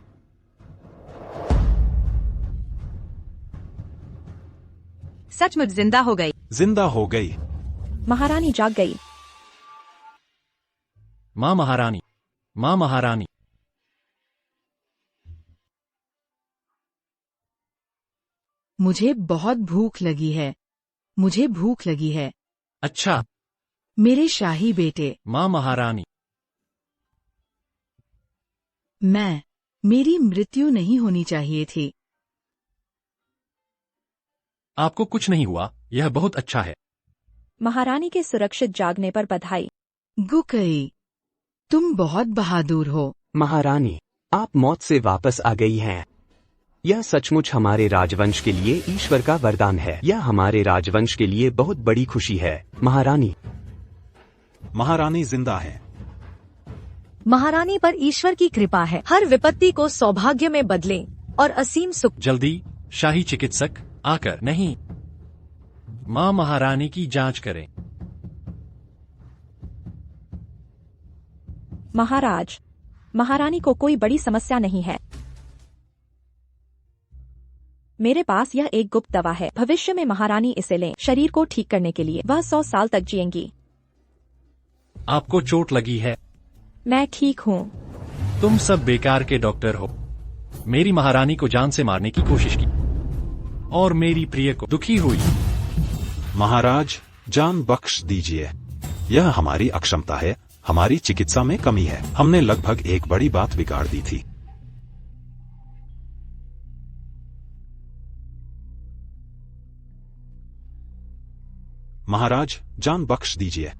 सचमुच जिंदा हो गई। जिंदा हो गई। महारानी जाग गई। माँ महारानी, माँ महारानी। मुझे बहुत भूख लगी है। मुझे भूख लगी है। अच्छा, मेरे शाही बेटे। माँ महारानी। मेरी मृत्यु नहीं होनी चाहिए थी। आपको कुछ नहीं हुआ, यह बहुत अच्छा है। महारानी के सुरक्षित जागने पर बधाई। गुकई, तुम बहुत बहादुर हो। महारानी, आप मौत से वापस आ गई हैं। यह सचमुच हमारे राजवंश के लिए ईश्वर का वरदान है। यह हमारे राजवंश के लिए बहुत बड़ी खुशी है। महारानी, महारानी जिंदा है। महारानी पर ईश्वर की कृपा है। हर विपत्ति को सौभाग्य में बदलें और असीम सुख। जल्दी शाही चिकित्सक आकर। नहीं, माँ महारानी की जांच करें। महाराज, महारानी को कोई बड़ी समस्या नहीं है। मेरे पास यह एक गुप्त दवा है। भविष्य में महारानी इसे लें शरीर को ठीक करने के लिए। वह 100 साल तक जिएंगी। आपको चोट लगी है? मैं ठीक हूँ। तुम सब बेकार के डॉक्टर हो। मेरी महारानी को जान से मारने की कोशिश की और मेरी प्रिय को दुखी हुई। महाराज, जान बख्श दीजिए। यह हमारी अक्षमता है। हमारी चिकित्सा में कमी है। हमने लगभग एक बड़ी बात बिगाड़ दी थी। महाराज, जान बख्श दीजिए।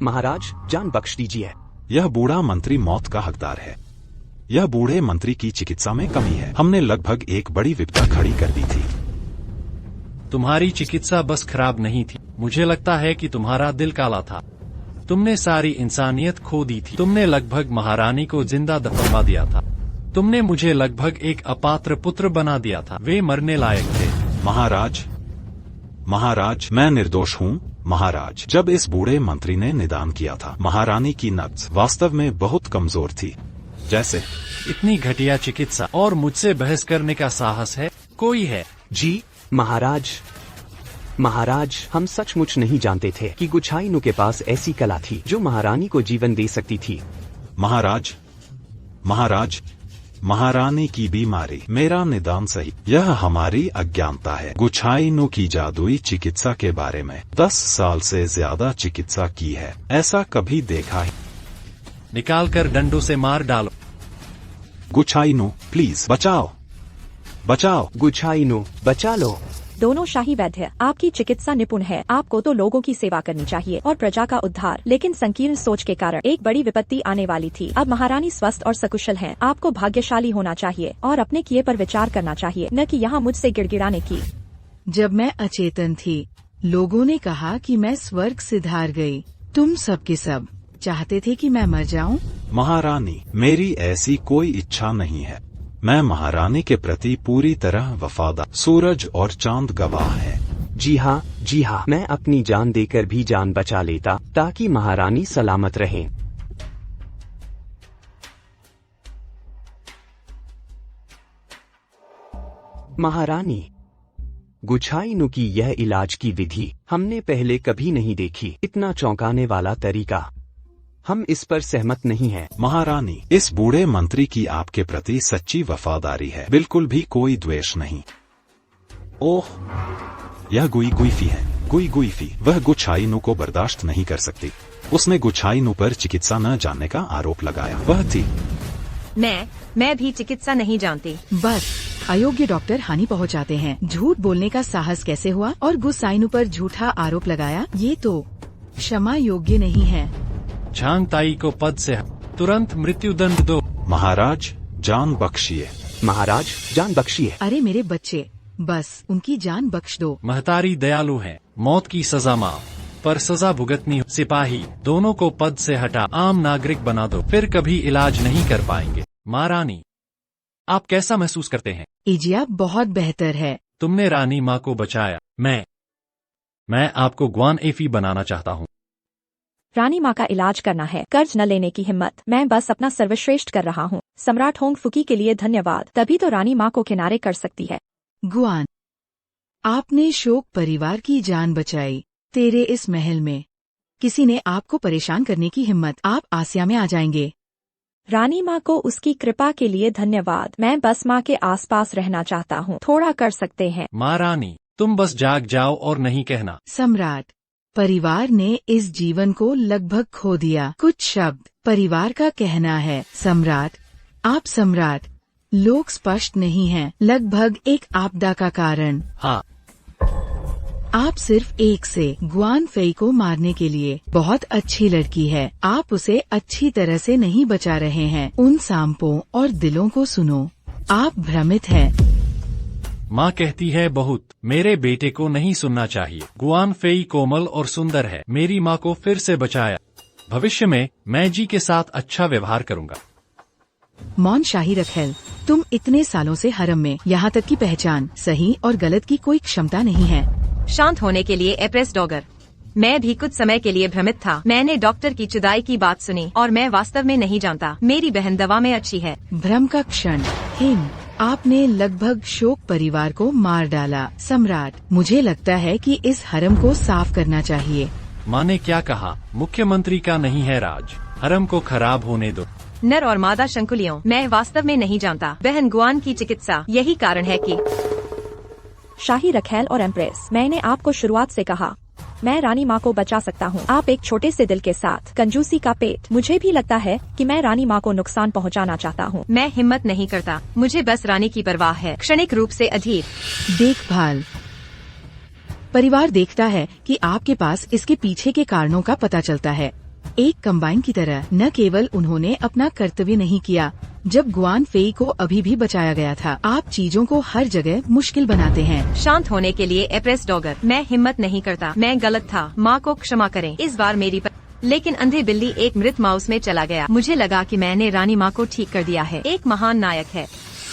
महाराज, जान बख्श दीजिए। यह बूढ़ा मंत्री मौत का हकदार है। यह बूढ़े मंत्री की चिकित्सा में कमी है। हमने लगभग एक बड़ी विपदा खड़ी कर दी थी। तुम्हारी चिकित्सा बस खराब नहीं थी, मुझे लगता है कि तुम्हारा दिल काला था। तुमने सारी इंसानियत खो दी थी। तुमने लगभग महारानी को जिंदा दफनवा दिया था। तुमने मुझे लगभग एक अपात्र पुत्र बना दिया था। वे मरने लायक थे। महाराज, मैं निर्दोष हूँ। महाराज, जब इस बूढ़े मंत्री ने निदान किया था, महारानी की नब्ज वास्तव में बहुत कमजोर थी। जैसे इतनी घटिया चिकित्सा और मुझसे बहस करने का साहस है कोई है? जी महाराज, हम सचमुच नहीं जानते थे कि गुछाइनु के पास ऐसी कला थी जो महारानी को जीवन दे सकती थी। महाराज, महारानी की बीमारी, मेरा निदान सही। यह हमारी अज्ञानता है। गुछाइनु की जादुई चिकित्सा के बारे में 10 साल से ज्यादा चिकित्सा की है। ऐसा कभी देखा है? निकाल कर डंडों से मार डालो। गुछाइनु, प्लीज बचाओ। गुछाइनु, बचा लो। दोनों शाही वैद्य आपकी चिकित्सा निपुण है। आपको तो लोगों की सेवा करनी चाहिए और प्रजा का उद्धार। लेकिन संकीर्ण सोच के कारण एक बड़ी विपत्ति आने वाली थी। अब महारानी स्वस्थ और सकुशल हैं। आपको भाग्यशाली होना चाहिए और अपने किए पर विचार करना चाहिए, न कि यहाँ मुझसे गिड़गिड़ाने की। जब मैं अचेतन थी, लोगों ने कहा कि मैं स्वर्ग सिधार गई। तुम सब के सब चाहते थे कि मैं मर जाऊं? महारानी, मेरी ऐसी कोई इच्छा नहीं है। मैं महारानी के प्रति पूरी तरह वफादार। सूरज और चांद गवाह हैं। जी हाँ, मैं अपनी जान देकर भी जान बचा लेता ताकि महारानी सलामत रहे। महारानी, गुछाइनु की यह इलाज की विधि हमने पहले कभी नहीं देखी। इतना चौंकाने वाला तरीका, हम इस पर सहमत नहीं हैं। महारानी, इस बूढ़े मंत्री की आपके प्रति सच्ची वफादारी है। बिल्कुल भी कोई द्वेष नहीं। ओह, यह गुईफी है। गुईफी, वह गुछाइनु को बर्दाश्त नहीं कर सकती। उसने गुछाइनु पर चिकित्सा न जानने का आरोप लगाया। वह थी। मैं भी चिकित्सा नहीं जानती। बस अयोग्य डॉक्टर हानि पहुंचाते हैं। झूठ बोलने का साहस कैसे हुआ और गुसाइनु पर झूठा आरोप लगाया? ये तो क्षमा योग्य नहीं है। झांगताई को पद से तुरंत मृत्युदंड दो। महाराज, जान बख्शिए। महाराज, जान बख्शिए। अरे मेरे बच्चे, बस उनकी जान बख्श दो। महतारी दयालु है। मौत की सजा माफ, पर सजा भुगतनी। सिपाही, दोनों को पद से हटा आम नागरिक बना दो, फिर कभी इलाज नहीं कर पाएंगे। महारानी, आप कैसा महसूस करते हैं? इजिया बहुत बेहतर है। तुमने रानी माँ को बचाया। मैं आपको ग्वान एफी बनाना चाहता हूँ। रानी माँ का इलाज करना है, कर्ज न लेने की हिम्मत। मैं बस अपना सर्वश्रेष्ठ कर रहा हूँ। सम्राट होंग फुकी के लिए धन्यवाद, तभी तो रानी माँ को किनारे कर सकती है। गुआन, आपने शोक परिवार की जान बचाई। तेरे इस महल में किसी ने आपको परेशान करने की हिम्मत। आप आसिया में आ जाएंगे। रानी माँ को उसकी कृपा के लिए धन्यवाद। मैं बस माँ के आसपास रहना चाहता हूँ। थोड़ा कर सकते हैं। महारानी, तुम बस जाग जाओ और नहीं कहना। सम्राट, परिवार ने इस जीवन को लगभग खो दिया। कुछ शब्द परिवार का कहना है। सम्राट, आप सम्राट, लोग स्पष्ट नहीं हैं। लगभग एक आपदा का कारण। हाँ, आप सिर्फ एक से गुआन फेई को मारने के लिए। बहुत अच्छी लड़की है। आप उसे अच्छी तरह से नहीं बचा रहे हैं। उन सांपों और दिलों को सुनो। आप भ्रमित हैं। माँ कहती है बहुत। मेरे बेटे को नहीं सुनना चाहिए। गुआन फेई कोमल और सुंदर है। मेरी माँ को फिर से बचाया। भविष्य में मैं जी के साथ अच्छा व्यवहार करूँगा। मौन शाही रखेल, तुम इतने सालों से हरम में, यहाँ तक कि पहचान सही और गलत की कोई क्षमता नहीं है। शांत होने के लिए एप्रेस डॉगर। मैं भी कुछ समय के लिए भ्रमित था। मैंने डॉक्टर की जुदाई की बात सुनी और मैं वास्तव में नहीं जानता। मेरी बहन दवा में अच्छी है। भ्रम का क्षण। हिम, आपने लगभग शोक परिवार को मार डाला। सम्राट, मुझे लगता है कि इस हरम को साफ करना चाहिए। माँ ने क्या कहा? मुख्यमंत्री का नहीं है राज। हरम को खराब होने दो। नर और मादा शंकुलियों, मैं वास्तव में नहीं जानता। बहन गुआन की चिकित्सा, यही कारण है कि शाही रखेल और एम्प्रेस, मैंने आपको शुरुआत से कहा, मैं रानी माँ को बचा सकता हूँ। आप एक छोटे से दिल के साथ, कंजूसी का पेट। मुझे भी लगता है कि मैं रानी माँ को नुकसान पहुँचाना चाहता हूँ। मैं हिम्मत नहीं करता। मुझे बस रानी की परवाह है, क्षणिक रूप से अधीर। देखभाल। परिवार देखता है कि आपके पास इसके पीछे के कारणों का पता चलता है। एक कंबाइन की तरह। न केवल उन्होंने अपना कर्तव्य नहीं किया जब गुआन फेई को अभी भी बचाया गया था। आप चीजों को हर जगह मुश्किल बनाते हैं। शांत होने के लिए एप्रेस डॉगर। मैं हिम्मत नहीं करता। मैं गलत था। माँ को क्षमा करें। इस बार मेरी लेकिन अंधे बिल्ली एक मृत माउस में चला गया। मुझे लगा कि मैंने रानी माँ को ठीक कर दिया है। एक महान नायक है।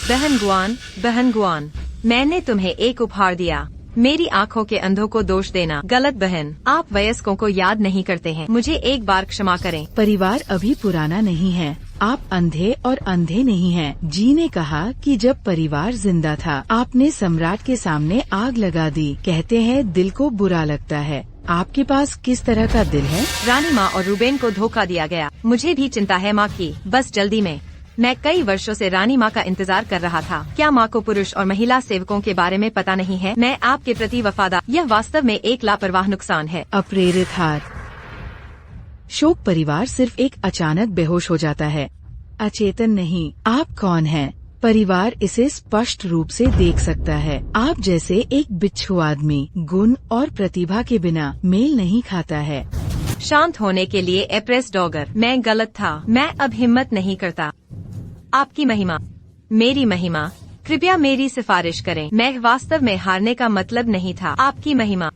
बहन गुआन, मैंने तुम्हें एक उपहार दिया। मेरी आँखों के अंधों को दोष देना गलत। बहन, आप वयस्कों को याद नहीं करते हैं। मुझे एक बार क्षमा करें। परिवार अभी पुराना नहीं है। आप अंधे और अंधे नहीं हैं। जी ने कहा कि जब परिवार जिंदा था, आपने सम्राट के सामने आग लगा दी। कहते हैं दिल को बुरा लगता है। आपके पास किस तरह का दिल है? रानी माँ और रूबेन को धोखा दिया गया। मुझे भी चिंता है माँ की, बस जल्दी में। मैं कई वर्षों से रानी माँ का इंतजार कर रहा था। क्या माँ को पुरुष और महिला सेवकों के बारे में पता नहीं है? मैं आपके प्रति वफादार। यह वास्तव में एक लापरवाह नुकसान है। अप्रेरित हार। शोक परिवार सिर्फ एक अचानक बेहोश हो जाता है, अचेतन नहीं। आप कौन हैं? परिवार इसे स्पष्ट रूप से देख सकता है। आप जैसे एक बिच्छू आदमी गुण और प्रतिभा के बिना मेल नहीं खाता है। शांत होने के लिए एप्रेस डॉगर। मैं गलत था। मैं अब हिम्मत नहीं करता। आपकी महिमा, मेरी महिमा, कृपया मेरी सिफारिश करें। मैं वास्तव में हारने का मतलब नहीं था। आपकी महिमा।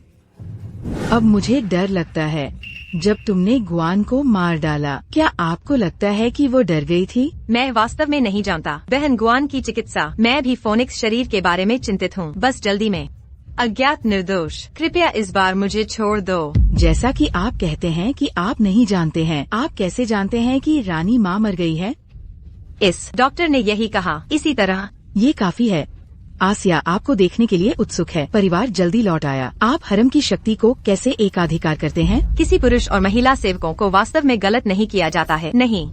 अब मुझे डर लगता है। जब तुमने गुआन को मार डाला, क्या आपको लगता है कि वो डर गई थी? मैं वास्तव में नहीं जानता। बहन गुआन की चिकित्सा। मैं भी फोनिक्स शरीर के बारे में चिंतित हूँ। बस जल्दी में। अज्ञात निर्दोष, कृपया इस बार मुझे छोड़ दो। जैसा कि आप कहते हैं कि आप नहीं जानते हैं, आप कैसे जानते हैं कि रानी माँ मर गई है? इस डॉक्टर ने यही कहा। इसी तरह ये काफी है। आसिया आपको देखने के लिए उत्सुक है। परिवार जल्दी लौट आया। आप हरम की शक्ति को कैसे एकाधिकार करते हैं? किसी पुरुष और महिला सेवकों को वास्तव में गलत नहीं किया जाता है। नहीं,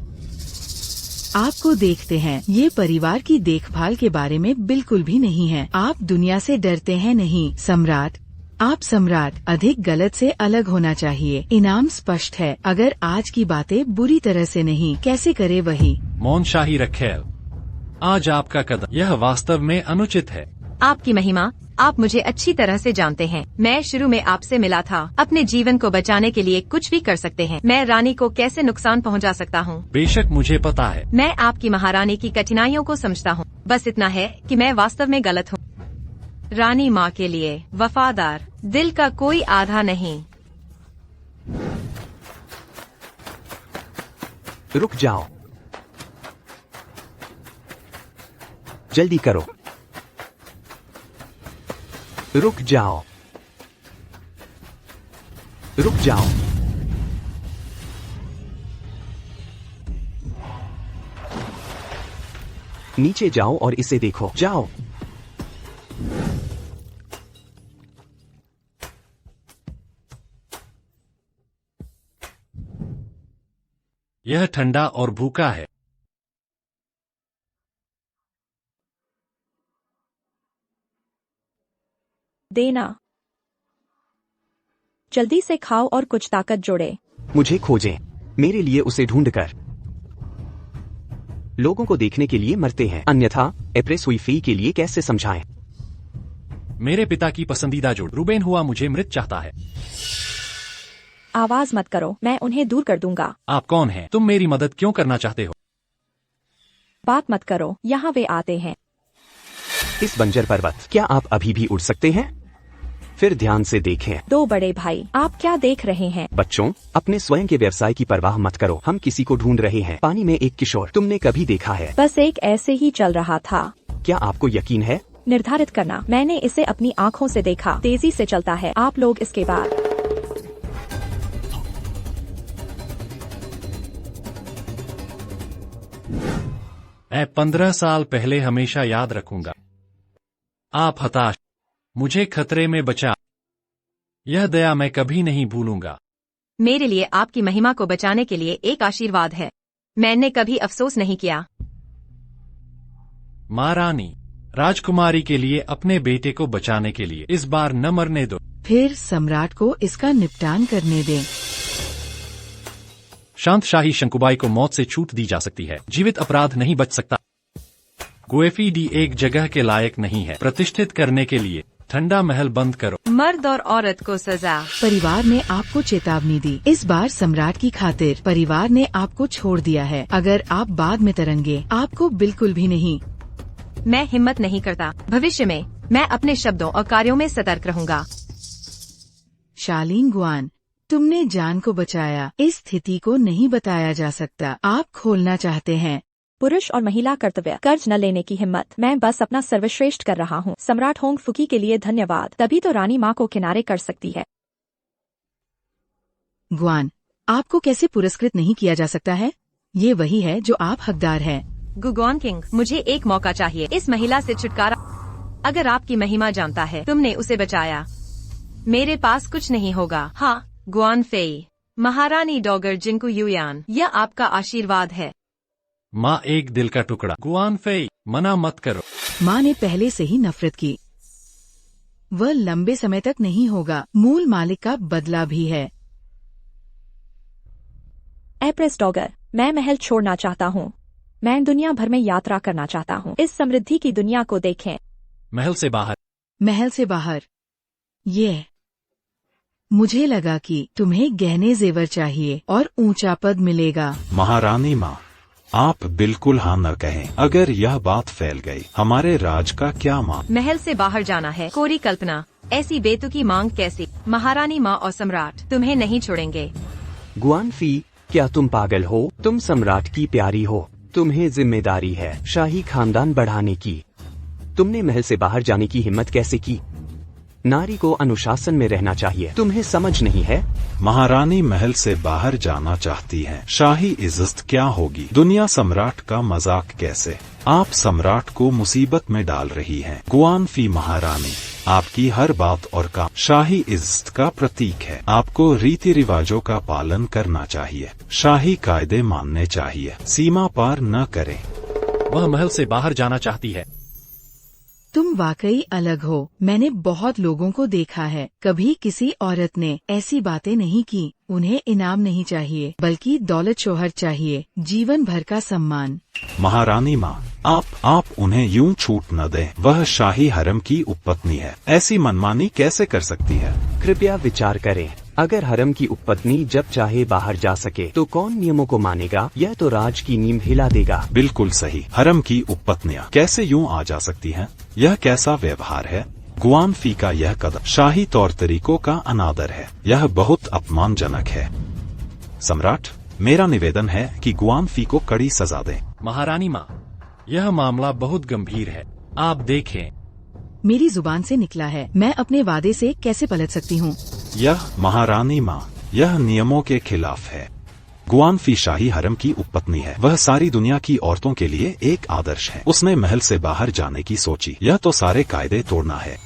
आपको देखते हैं। ये परिवार की देखभाल के बारे में बिल्कुल भी नहीं है। आप दुनिया से डरते हैं नहीं। सम्राट, आप सम्राट, अधिक गलत से अलग होना चाहिए। इनाम स्पष्ट है। अगर आज की बातें बुरी तरह से नहीं, कैसे करे वही। मौन शाही रखेल, आज आपका कदम, यह वास्तव में अनुचित है। आपकी महिमा, आप मुझे अच्छी तरह से जानते हैं। मैं शुरू में आपसे मिला था। अपने जीवन को बचाने के लिए कुछ भी कर सकते हैं। मैं रानी को कैसे नुकसान पहुंचा सकता हूं? बेशक मुझे पता है। मैं आपकी महारानी की कठिनाइयों को समझता हूं। बस इतना है कि मैं वास्तव में गलत हूं। रानी माँ के लिए वफादार दिल का कोई आधा नहीं। रुक जाओ, जल्दी करो। रुक जाओ, रुक जाओ। नीचे जाओ और इसे देखो, जाओ। यह ठंडा और भूखा है। देना। जल्दी से खाओ और कुछ ताकत जोड़े। मुझे खोजें, मेरे लिए उसे ढूंढकर। लोगों को देखने के लिए मरते हैं, अन्यथा एप्रेस हुई फी के लिए कैसे समझाएं? मेरे पिता की पसंदीदा जोड़ रूबेन हुआ मुझे मृत चाहता है। आवाज मत करो, मैं उन्हें दूर कर दूंगा। आप कौन हैं? तुम मेरी मदद क्यों करना चाहते हो? बात मत करो, यहाँ वे आते हैं। इस बंजर पर्वत, क्या आप अभी भी उड़ सकते हैं? फिर ध्यान से देखें। दो बड़े भाई, आप क्या देख रहे हैं? बच्चों, अपने स्वयं के व्यवसाय की परवाह मत करो, हम किसी को ढूंढ रहे हैं। पानी में एक किशोर, तुमने कभी देखा है? बस एक ऐसे ही चल रहा था। क्या आपको यकीन है? निर्धारित करना, मैंने इसे अपनी आँखों से देखा, तेजी से चलता है। आप लोग इसके बाद। मैं 15 साल पहले हमेशा याद रखूंगा। आप हताश, मुझे खतरे में बचा। यह दया मैं कभी नहीं भूलूंगा। मेरे लिए आपकी महिमा को बचाने के लिए एक आशीर्वाद है। मैंने कभी अफसोस नहीं किया। महारानी, राजकुमारी के लिए, अपने बेटे को बचाने के लिए इस बार न मरने दो। फिर सम्राट को इसका निपटान करने दें। शांतशाही शंकुबाई को मौत से छूट दी जा सकती है, जीवित अपराध नहीं बच सकता। गुएफीडी एक जगह के लायक नहीं है। प्रतिष्ठित करने के लिए ठंडा महल बंद करो। मर्द और औरत को सजा। परिवार ने आपको चेतावनी दी। इस बार सम्राट की खातिर परिवार ने आपको छोड़ दिया है। अगर आप बाद में तरंगे, आपको बिल्कुल भी नहीं। मैं हिम्मत नहीं करता। भविष्य में मैं अपने शब्दों और कार्यों में सतर्क रहूंगा। शालीन गुआन, तुमने जान को बचाया। इस स्थिति को नहीं बताया जा सकता। आप खोलना चाहते हैं। पुरुष और महिला कर्तव्य, कर्ज न लेने की हिम्मत। मैं बस अपना सर्वश्रेष्ठ कर रहा हूँ। सम्राट होंग फुकी के लिए धन्यवाद। तभी तो रानी माँ को किनारे कर सकती है। गुआन, आपको कैसे पुरस्कृत नहीं किया जा सकता है? ये वही है जो आप हकदार हैं। गुगॉन किंग, मुझे एक मौका चाहिए इस महिला से छुटकारा। अगर आपकी महिमा जानता है तुमने उसे बचाया, मेरे पास कुछ नहीं होगा। हाँ, गुआन फेई, महारानी डॉगर जिंकू युयान, यह आपका आशीर्वाद है। माँ एक दिल का टुकड़ा। गुआन फेई, मना मत करो। माँ ने पहले से ही नफरत की। वह लंबे समय तक नहीं होगा। मूल मालिक का बदला भी है। एप्रेस डॉगर, मैं महल छोड़ना चाहता हूँ। मैं दुनिया भर में यात्रा करना चाहता हूँ। इस समृद्धि की दुनिया को देखें। महल से बाहर। महल से बाहर। ये मुझे लगा कि तुम्हें गहने जेवर चाहिए और ऊंचा पद मिलेगा। महारानी माँ, आप बिल्कुल हाँ न कहें। अगर यह बात फैल गई, हमारे राज का क्या माँ? महल से बाहर जाना है। कोरी कल्पना, ऐसी बेतुकी मांग कैसी? महारानी माँ और सम्राट तुम्हें नहीं छोड़ेंगे। गुआन फी, क्या तुम पागल हो? तुम सम्राट की प्यारी हो। तुम्हें जिम्मेदारी है शाही खानदान बढ़ाने की। तुमने महल से बाहर जाने की हिम्मत कैसे की? नारी को अनुशासन में रहना चाहिए। तुम्हें समझ नहीं है? महारानी महल से बाहर जाना चाहती हैं। शाही इज्जत क्या होगी? दुनिया सम्राट का मजाक कैसे? आप सम्राट को मुसीबत में डाल रही हैं। गुआन फी महारानी, आपकी हर बात और काम शाही इज्जत का प्रतीक है। आपको रीति रिवाजों का पालन करना चाहिए। शाही कायदे मानने चाहिए। सीमा पार न करें। वह महल से बाहर जाना चाहती है। तुम वाकई अलग हो। मैंने बहुत लोगों को देखा है, कभी किसी औरत ने ऐसी बातें नहीं की। उन्हें इनाम नहीं चाहिए, बल्कि दौलत शोहरत चाहिए, जीवन भर का सम्मान। महारानी माँ, आप उन्हें यूं छूट न दें। वह शाही हरम की उपपत्नी है। ऐसी मनमानी कैसे कर सकती है? कृपया विचार करें। अगर हरम की उपपत्नी जब चाहे बाहर जा सके तो कौन नियमों को मानेगा? यह तो राज की नींव हिला देगा। बिल्कुल सही। हरम की उपपत्नियां कैसे यूं आ जा सकती हैं? यह कैसा व्यवहार है? गुआन फी का यह कदम शाही तौर तरीकों का अनादर है। यह बहुत अपमानजनक है। सम्राट, मेरा निवेदन है कि गुआन फी को कड़ी सजा दें। महारानी माँ, यह मामला बहुत गंभीर है। आप देखें, मेरी जुबान से निकला है। मैं अपने वादे से कैसे पलट सकती हूँ? यह महारानी माँ, यह नियमों के खिलाफ है। गुआनफी शाही हरम की उपपत्नी है। वह सारी दुनिया की औरतों के लिए एक आदर्श है। उसने महल से बाहर जाने की सोची। यह तो सारे कायदे तोड़ना है।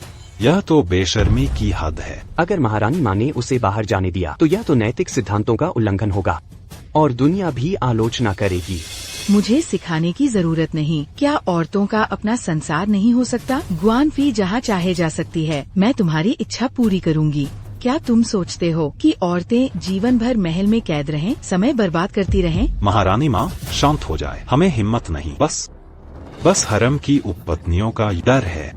यह तो बेशर्मी की हद है। अगर महारानी माँ ने उसे बाहर जाने दिया तो यह तो नैतिक सिद्धांतों का उल्लंघन होगा और दुनिया भी आलोचना करेगी। मुझे सिखाने की जरूरत नहीं। क्या औरतों का अपना संसार नहीं हो सकता? गुआनफी जहाँ चाहे जा सकती है। मैं तुम्हारी इच्छा पूरी करूँगी। क्या तुम सोचते हो कि औरतें जीवन भर महल में कैद रहें, समय बर्बाद करती रहें? महारानी माँ, शांत हो जाए। हमें हिम्मत नहीं, बस हरम की उपपत्नियों का डर है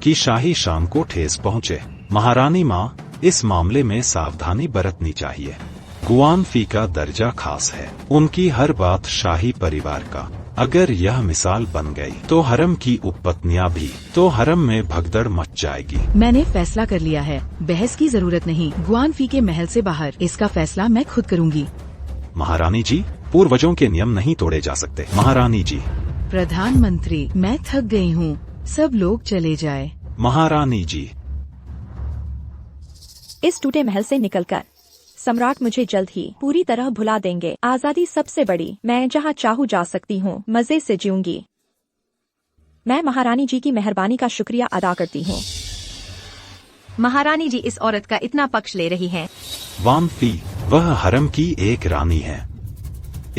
कि शाही शान को ठेस पहुँचे। महारानी माँ, इस मामले में सावधानी बरतनी चाहिए। गुआनफी का दर्जा खास है। उनकी हर बात शाही परिवार का। अगर यह मिसाल बन गई तो हरम की उपपत्नियां भी, तो हरम में भगदड़ मच जाएगी। मैंने फैसला कर लिया है। बहस की जरूरत नहीं। गुआनफी के महल से बाहर इसका फैसला मैं खुद करूँगी। महारानी जी, पूर्वजों के नियम नहीं तोड़े जा सकते। महारानी जी। प्रधानमंत्री, मैं थक गई हूँ। सब लोग चले जाए। महारानी जी। इस टूटे महल से निकलकर सम्राट मुझे जल्द ही पूरी तरह भुला देंगे। आजादी सबसे बड़ी। मैं जहाँ चाहूँ जा सकती हूँ, मजे से जीऊंगी। मैं महारानी जी की मेहरबानी का शुक्रिया अदा करती हूँ। महारानी जी इस औरत का इतना पक्ष ले रही हैं। वानफी, वह हरम की एक रानी है।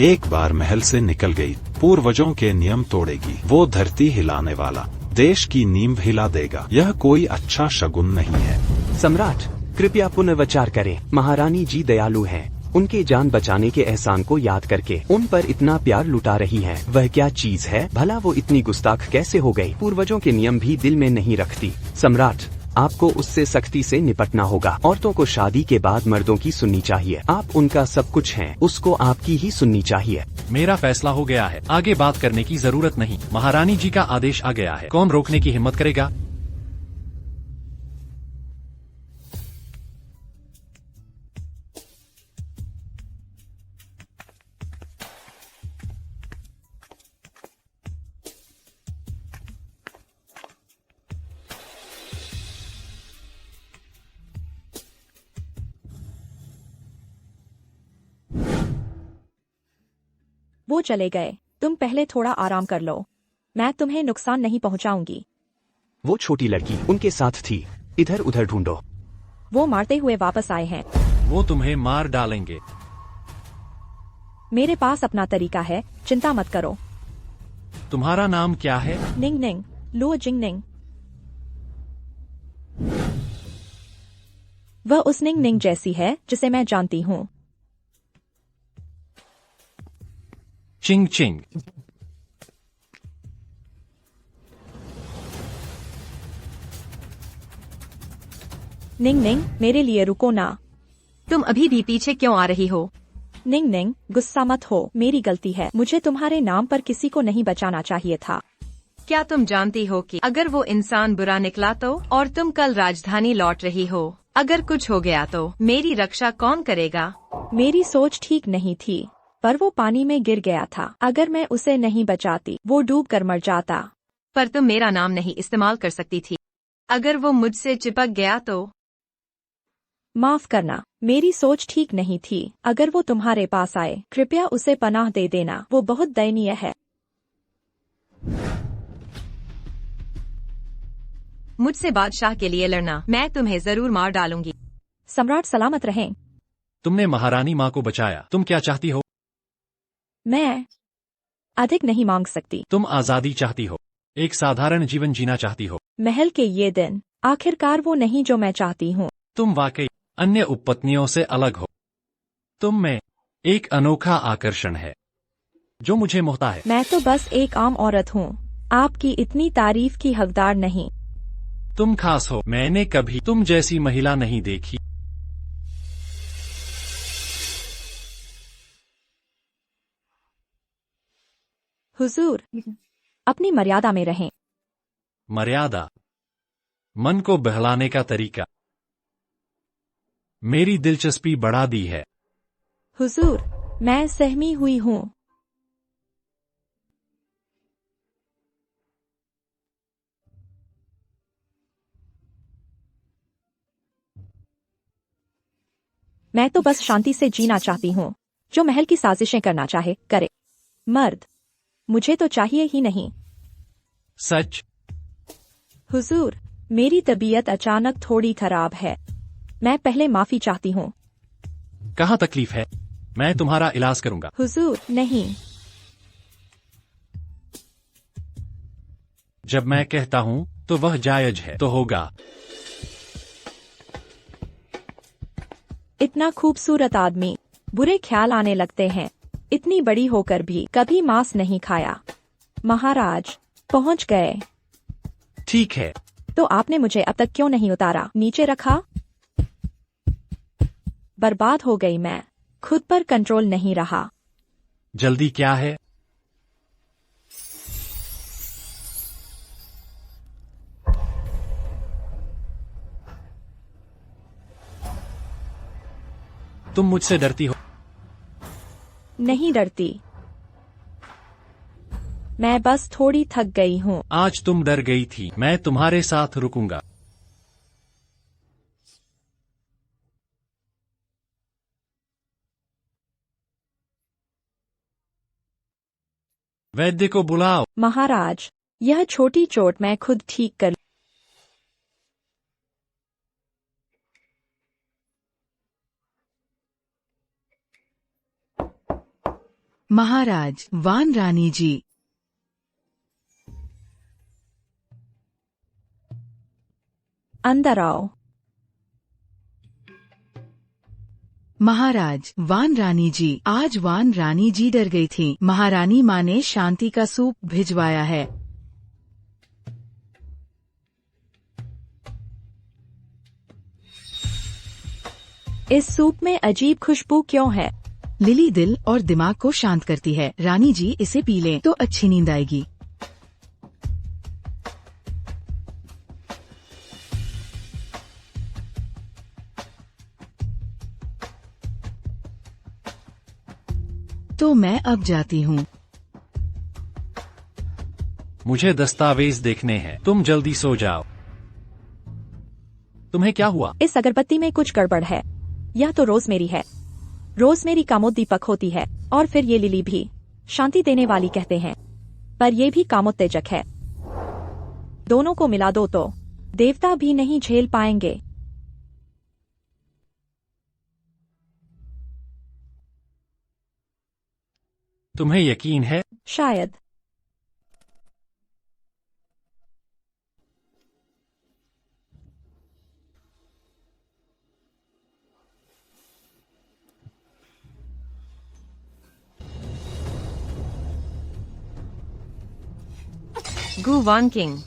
एक बार महल से निकल गई, पूर्वजों के नियम तोड़ेगी। वो धरती हिलाने वाला, देश की नींव हिला देगा। यह कोई अच्छा शगुन नहीं है। सम्राट, कृपया पुनर्विचार करें। महारानी जी दयालु हैं। उनके जान बचाने के एहसान को याद करके उन पर इतना प्यार लुटा रही हैं। वह क्या चीज है? भला वो इतनी गुस्ताख कैसे हो गई? पूर्वजों के नियम भी दिल में नहीं रखती। सम्राट, आपको उससे सख्ती से निपटना होगा। औरतों को शादी के बाद मर्दों की सुननी चाहिए। आप उनका सब कुछ हैं, उसको आपकी ही सुननी चाहिए। मेरा फैसला हो गया है। आगे बात करने की जरूरत नहीं। महारानी जी का आदेश आ गया है। कौन रोकने की हिम्मत करेगा? वो चले गए। तुम पहले थोड़ा आराम कर लो। मैं तुम्हें नुकसान नहीं पहुंचाऊंगी। वो छोटी लड़की उनके साथ थी। इधर उधर ढूंढो। वो मारते हुए वापस आए हैं। वो तुम्हें मार डालेंगे। मेरे पास अपना तरीका है, चिंता मत करो। तुम्हारा नाम क्या है? निंग निंग, लुओ जिंगनिंग। वह उस निंग निंग जैसी है जिसे मैं जानती हूँ। चिंग चिंग। निंग निंग, मेरे लिए रुको ना। तुम अभी भी पीछे क्यों आ रही हो? निंग निंग, गुस्सा मत हो, मेरी गलती है। मुझे तुम्हारे नाम पर किसी को नहीं बचाना चाहिए था। क्या तुम जानती हो कि अगर वो इंसान बुरा निकला तो? और तुम कल राजधानी लौट रही हो। अगर कुछ हो गया तो मेरी रक्षा कौन करेगा? मेरी सोच ठीक नहीं थी, पर वो पानी में गिर गया था। अगर मैं उसे नहीं बचाती, वो डूब कर मर जाता। पर तुम मेरा नाम नहीं इस्तेमाल कर सकती थी। अगर वो मुझसे चिपक गया तो? माफ करना, मेरी सोच ठीक नहीं थी। अगर वो तुम्हारे पास आए, कृपया उसे पनाह दे देना। वो बहुत दयनीय है। मुझसे बादशाह के लिए लड़ना, मैं तुम्हें जरूर मार डालूंगी। सम्राट सलामत रहें। तुमने महारानी माँ को बचाया। तुम क्या चाहती हो? मैं अधिक नहीं मांग सकती। तुम आजादी चाहती हो, एक साधारण जीवन जीना चाहती हो। महल के ये दिन आखिरकार वो नहीं जो मैं चाहती हूँ। तुम वाकई अन्य उपपत्नियों से अलग हो। तुम में एक अनोखा आकर्षण है जो मुझे मोहता है। मैं तो बस एक आम औरत हूँ, आपकी इतनी तारीफ की हकदार नहीं। तुम खास हो। मैंने कभी तुम जैसी महिला नहीं देखी। हुजूर, अपनी मर्यादा में रहें। मर्यादा? मन को बहलाने का तरीका। मेरी दिलचस्पी बढ़ा दी है। हुजूर, मैं सहमी हुई हूँ। मैं तो बस शांति से जीना चाहती हूँ। जो महल की साजिशें करना चाहे करे। मर्द मुझे तो चाहिए ही नहीं। सच? हुजूर, मेरी तबीयत अचानक थोड़ी खराब है। मैं पहले माफी चाहती हूँ। कहाँ तकलीफ है? मैं तुम्हारा इलाज करूंगा। हुजूर, नहीं। जब मैं कहता हूँ तो वह जायज है तो होगा। इतना खूबसूरत आदमी, बुरे ख्याल आने लगते हैं। इतनी बड़ी होकर भी कभी मांस नहीं खाया। महाराज, पहुंच गए। ठीक है। तो आपने मुझे अब तक क्यों नहीं उतारा, नीचे रखा? बर्बाद हो गई मैं। खुद पर कंट्रोल नहीं रहा। जल्दी क्या है? तुम मुझसे डरती हो? नहीं डरती। मैं बस थोड़ी थक गई हूँ। आज तुम डर गई थी। मैं तुम्हारे साथ रुकूंगा। वैद्य को बुलाओ। महाराज, यह छोटी चोट मैं खुद ठीक कर। महाराज, वान रानी जी। अंदर आओ। महाराज, वान रानी जी। आज वान रानी जी डर गई थी। महारानी माँ ने शांति का सूप भिजवाया है। इस सूप में अजीब खुशबू क्यों है? लिली दिल और दिमाग को शांत करती है। रानी जी, इसे पी लें तो अच्छी नींद आएगी। तो मैं अब जाती हूँ। मुझे दस्तावेज देखने हैं। तुम जल्दी सो जाओ। तुम्हें क्या हुआ? इस अगरबत्ती में कुछ गड़बड़ है। यह तो रोजमेरी है। रोजमेरी कामोद्दीपक होती है, और फिर ये लिली भी शांति देने वाली कहते हैं, पर ये भी कामोत्तेजक है। दोनों को मिला दो तो देवता भी नहीं झेल पाएंगे। तुम्हें यकीन है? शायद। गु वान किंग।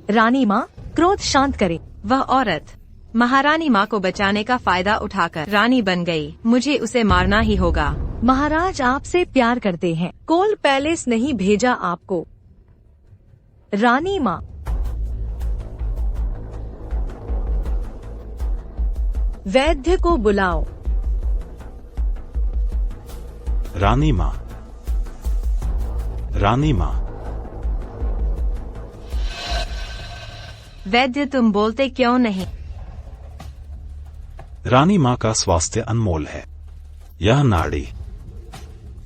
रानी माँ, क्रोध शांत करें। वह औरत महारानी माँ को बचाने का फायदा उठाकर रानी बन गई। मुझे उसे मारना ही होगा। महाराज आपसे प्यार करते हैं। कोल पैलेस नहीं भेजा आपको। रानी माँ, वैद्य को बुलाओ। रानी माँ, रानी माँ। वैद्य, तुम बोलते क्यों नहीं? रानी माँ का स्वास्थ्य अनमोल है। यह नाड़ी,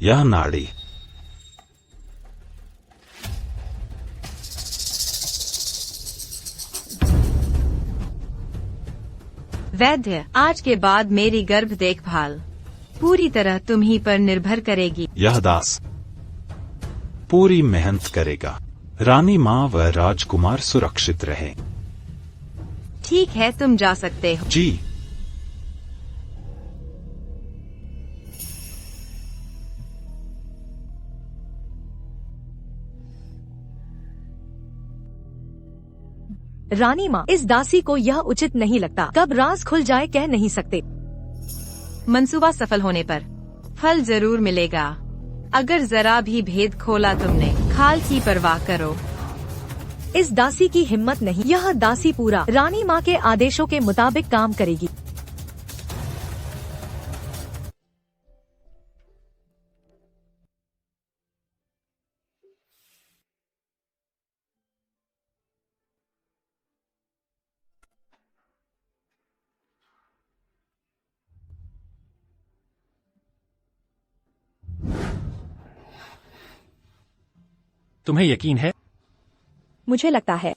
यह नाड़ी। वैद्य, आज के बाद मेरी गर्भ देखभाल पूरी तरह तुम ही पर निर्भर करेगी। यह दास पूरी मेहनत करेगा। रानी माँ व राजकुमार सुरक्षित रहे। ठीक है, तुम जा सकते हो। जी। रानी माँ, इस दासी को यह उचित नहीं लगता। कब राज खुल जाए कह नहीं सकते। मंसूबा सफल होने पर फल जरूर मिलेगा। अगर जरा भी भेद खोला तुमने, खाल की परवाह करो। इस दासी की हिम्मत नहीं। यह दासी पूरा रानी माँ के आदेशों के मुताबिक काम करेगी। तुम्हें यकीन है? मुझे लगता है।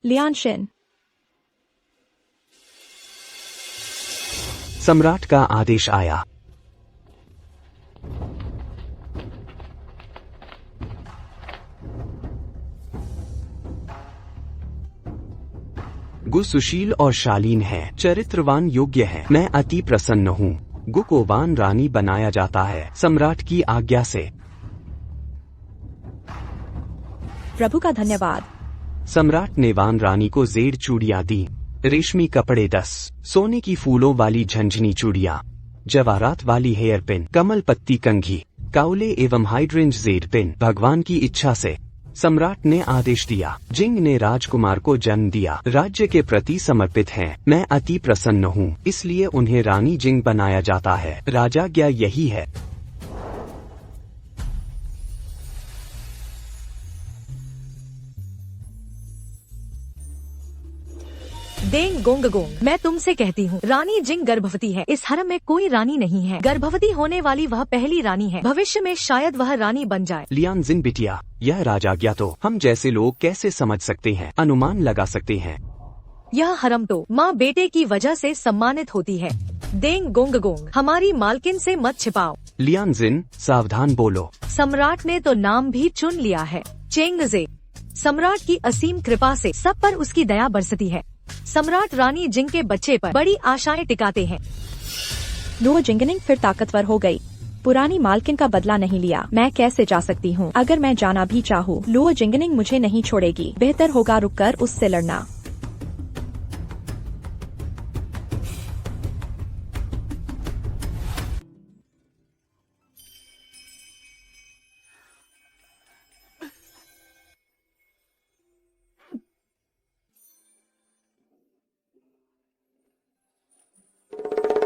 लियानशिन। सम्राट का आदेश आया। गु सुशील और शालीन है, चरित्रवान, योग्य है। मैं अति प्रसन्न हूँ। गु को वान रानी बनाया जाता है सम्राट की आज्ञा से। प्रभु का धन्यवाद। सम्राट ने वान रानी को जेड चूड़ियां दी, रेशमी कपड़े 10, सोने की फूलों वाली झंझनी चूड़ियां, जवाहरात वाली हेयर पिन, कमल पत्ती कंघी, काउले एवं हाइड्रेंज जेड पिन। भगवान की इच्छा से सम्राट ने आदेश दिया। जिंग ने राजकुमार को जन्म दिया, राज्य के प्रति समर्पित हैं। मैं अति प्रसन्न हूँ, इसलिए उन्हें रानी जिंग बनाया जाता है। राजाज्ञा यही है। देंग गोंग गोंग, मैं तुमसे कहती हूँ, रानी जिंग गर्भवती है। इस हरम में कोई रानी नहीं है। गर्भवती होने वाली वह पहली रानी है। भविष्य में शायद वह रानी बन जाए। लियान जिन बिटिया, यह राजाज्ञा तो हम जैसे लोग कैसे समझ सकते हैं, अनुमान लगा सकते हैं। यह हरम तो माँ बेटे की वजह से सम्मानित होती है। देंग गोंग गोंग, हमारी मालकिन से मत छिपाओ। लियान जिन, सावधान बोलो। सम्राट ने तो नाम भी चुन लिया है, चेंगजे। सम्राट की असीम कृपा से सब पर उसकी दया बरसती है। सम्राट रानी जिंग के बच्चे पर बड़ी आशाएं टिकाते हैं। लुओ जिंगनिंग फिर ताकतवर हो गई। पुरानी मालकिन का बदला नहीं लिया। मैं कैसे जा सकती हूँ? अगर मैं जाना भी चाहूँ, लुओ जिंगनिंग मुझे नहीं छोड़ेगी। बेहतर होगा रुककर उससे लड़ना।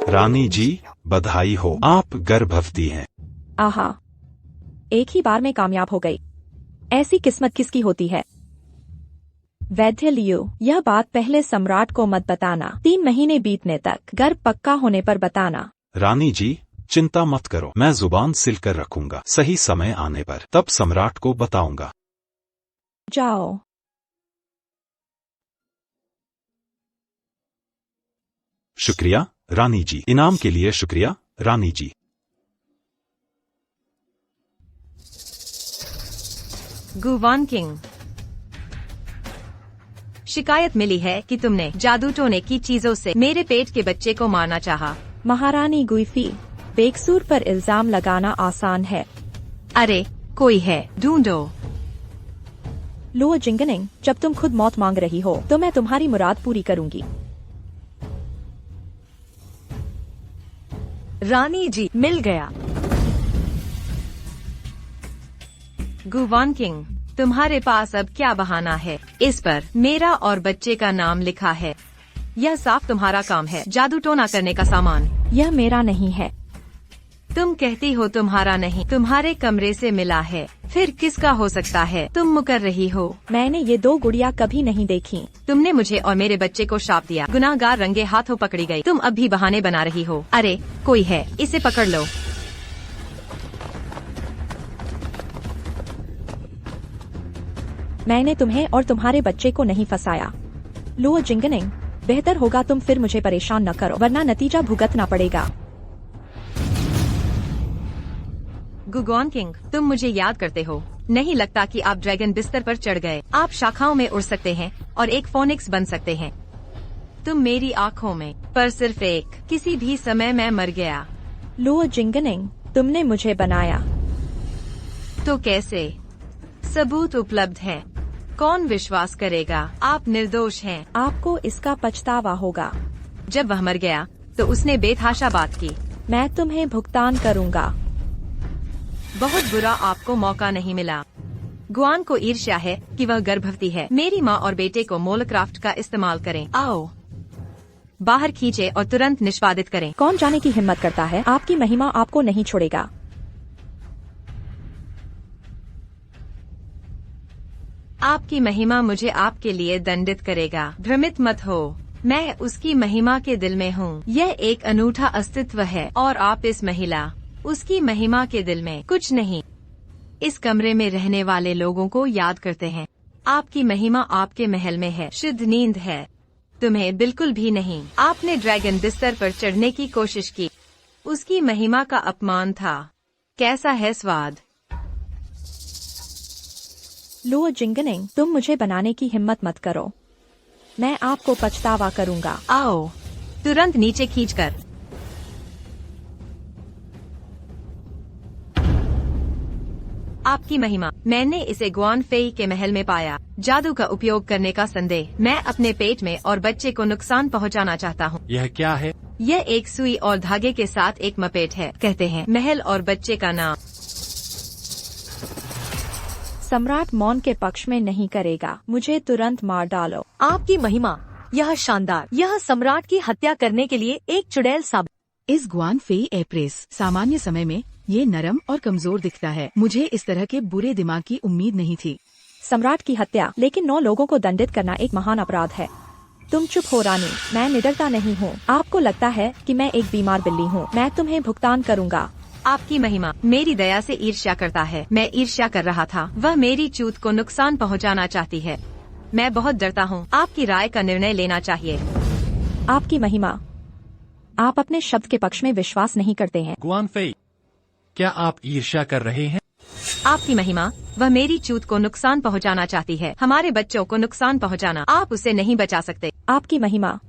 रानी जी, बधाई हो, आप गर्भवती हैं। आहा, एक ही बार में कामयाब हो गई। ऐसी किस्मत किसकी होती है? वैद्य लियो, यह बात पहले सम्राट को मत बताना। 3 महीने बीतने तक, गर्भ पक्का होने पर बताना। रानी जी, चिंता मत करो, मैं जुबान सिल कर रखूंगा। सही समय आने पर तब सम्राट को बताऊंगा। जाओ। शुक्रिया रानी जी, इनाम के लिए शुक्रिया रानी जी। गुवान किंग, शिकायत मिली है कि तुमने जादू टोने की चीजों से मेरे पेट के बच्चे को मारना चाहा। महारानी गुइफी, बेकसूर पर इल्जाम लगाना आसान है। अरे कोई है, ढूंढो। लुओ जिंगनिंग, जब तुम खुद मौत मांग रही हो तो मैं तुम्हारी मुराद पूरी करूंगी। रानी जी, मिल गया। गुवान किंग, तुम्हारे पास अब क्या बहाना है? इस पर मेरा और बच्चे का नाम लिखा है। यह साफ तुम्हारा काम है, जादू टोना करने का सामान। यह मेरा नहीं है। तुम कहती हो तुम्हारा नहीं, तुम्हारे कमरे से मिला है। फिर किसका हो सकता है? तुम मुकर रही हो। मैंने ये 2 गुड़िया कभी नहीं देखी। तुमने मुझे और मेरे बच्चे को श्राप दिया। गुनाहगार रंगे हाथों पकड़ी गई। तुम अब भी बहाने बना रही हो। अरे कोई है, इसे पकड़ लो। मैंने तुम्हें और तुम्हारे बच्चे को नहीं फंसाया। लुओ जिंगनिंग, बेहतर होगा तुम फिर मुझे परेशान न करो, वरना नतीजा भुगतना पड़ेगा। गुगॉन किंग, तुम मुझे याद करते हो? नहीं लगता कि आप ड्रैगन बिस्तर पर चढ़ गए। आप शाखाओं में उड़ सकते हैं और एक फोनिक्स बन सकते हैं। तुम मेरी आँखों में, पर सिर्फ एक। किसी भी समय मैं मर गया। लुओ जिंगनिंग, तुमने मुझे बनाया। तो कैसे? सबूत उपलब्ध है। कौन विश्वास करेगा? आप निर्दोष हैं। आपको इसका पछतावा होगा। जब वह मर गया तो उसने बेतहाशा बात की। मैं तुम्हें भुगतान करूंगा। बहुत बुरा, आपको मौका नहीं मिला। गुआन को ईर्ष्या है कि वह गर्भवती है। मेरी माँ और बेटे को मोलक्राफ्ट का इस्तेमाल करें। आओ, बाहर खींचे और तुरंत निष्पादित करें। कौन जाने की हिम्मत करता है? आपकी महिमा आपको नहीं छोड़ेगा। आपकी महिमा मुझे आपके लिए दंडित करेगा। भ्रमित मत हो, मैं उसकी महिमा के दिल में हूँ। यह एक अनूठा अस्तित्व है और आप इस महिला उसकी महिमा के दिल में कुछ नहीं। इस कमरे में रहने वाले लोगों को याद करते हैं। आपकी महिमा आपके महल में है। शुद्ध नींद है, तुम्हें बिल्कुल भी नहीं। आपने ड्रैगन बिस्तर पर चढ़ने की कोशिश की, उसकी महिमा का अपमान था। कैसा है स्वाद? लो जिंगनिंग, तुम मुझे बनाने की हिम्मत मत करो, मैं आपको पछतावा करूंगा। आओ, तुरंत नीचे खींचकर। आपकी महिमा, मैंने इसे गुआन फेई के महल में पाया। जादू का उपयोग करने का संदेह। मैं अपने पेट में और बच्चे को नुकसान पहुंचाना चाहता हूं। यह क्या है? यह एक सुई और धागे के साथ एक मपेट है। कहते हैं महल और बच्चे का नाम। सम्राट मौन के पक्ष में नहीं करेगा, मुझे तुरंत मार डालो। आपकी महिमा, यह शानदार, यह सम्राट की हत्या करने के लिए एक चुड़ैल साबित। इस गुआन फेई एप्रेस सामान्य समय में ये नरम और कमजोर दिखता है। मुझे इस तरह के बुरे दिमाग की उम्मीद नहीं थी। सम्राट की हत्या, लेकिन 9 लोगों को दंडित करना एक महान अपराध है। तुम चुप हो रानी, मैं निडरता नहीं हूँ। आपको लगता है कि मैं एक बीमार बिल्ली हूँ। मैं तुम्हें भुगतान करूँगा। आपकी महिमा मेरी दया से ईर्ष्या करता है। मैं ईर्ष्या कर रहा था। वह मेरी चूत को नुकसान पहुँचाना चाहती है। मैं बहुत डरता हूँ। आपकी राय का निर्णय लेना चाहिए। आपकी महिमा, आप अपने शब्द के पक्ष में विश्वास नहीं करते हैं। गुआन फेई, क्या आप ईर्ष्या कर रहे हैं? आपकी महिमा, वह मेरी चूत को नुकसान पहुंचाना चाहती है। हमारे बच्चों को नुकसान पहुंचाना, आप उसे नहीं बचा सकते। आपकी महिमा,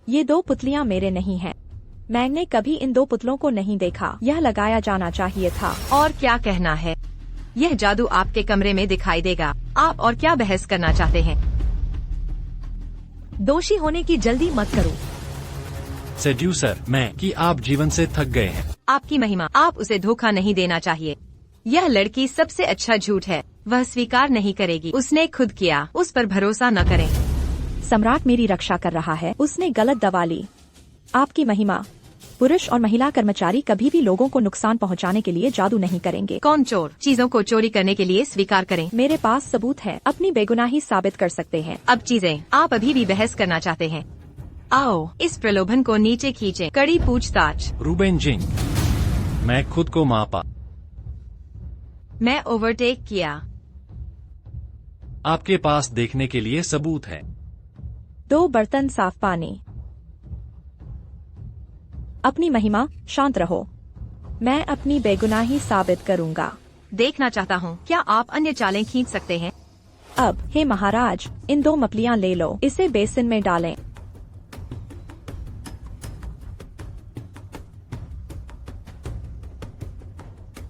ये 2 पुतलियाँ मेरे नहीं हैं। मैंने कभी इन 2 पुतलों को नहीं देखा। यह लगाया जाना चाहिए था। और क्या कहना है? यह जादू आपके कमरे में दिखाई देगा। आप और क्या बहस करना चाहते हैं? दोषी होने की जल्दी मत करो। सेड्यूसर, मैं कि आप जीवन से थक गए हैं। आपकी महिमा, आप उसे धोखा नहीं देना चाहिए। यह लड़की सबसे अच्छा झूठ है। वह स्वीकार नहीं करेगी। उसने खुद किया। उस पर भरोसा न करें। सम्राट मेरी रक्षा कर रहा है। उसने गलत दवा ली। आपकी महिमा, पुरुष और महिला कर्मचारी कभी भी लोगों को नुकसान पहुंचाने के लिए जादू नहीं करेंगे। कौन चोर? चीजों को चोरी करने के लिए स्वीकार करें। मेरे पास सबूत है। अपनी बेगुनाही साबित कर सकते हैं। अब चीजें, आप अभी भी बहस करना चाहते हैं? आओ, इस प्रलोभन को नीचे खींचे। कड़ी पूछताछ। रूबेन जिंग, मैं खुद को मापा। मैं ओवरटेक किया। आपके पास देखने के लिए सबूत है। 2 बर्तन साफ पानी। अपनी महिमा, शांत रहो। मैं अपनी बेगुनाही साबित करूंगा। देखना चाहता हूँ, क्या आप अन्य चालें खींच सकते हैं? अब हे महाराज, इन 2 मपलियां ले लो। इसे बेसिन में डालें।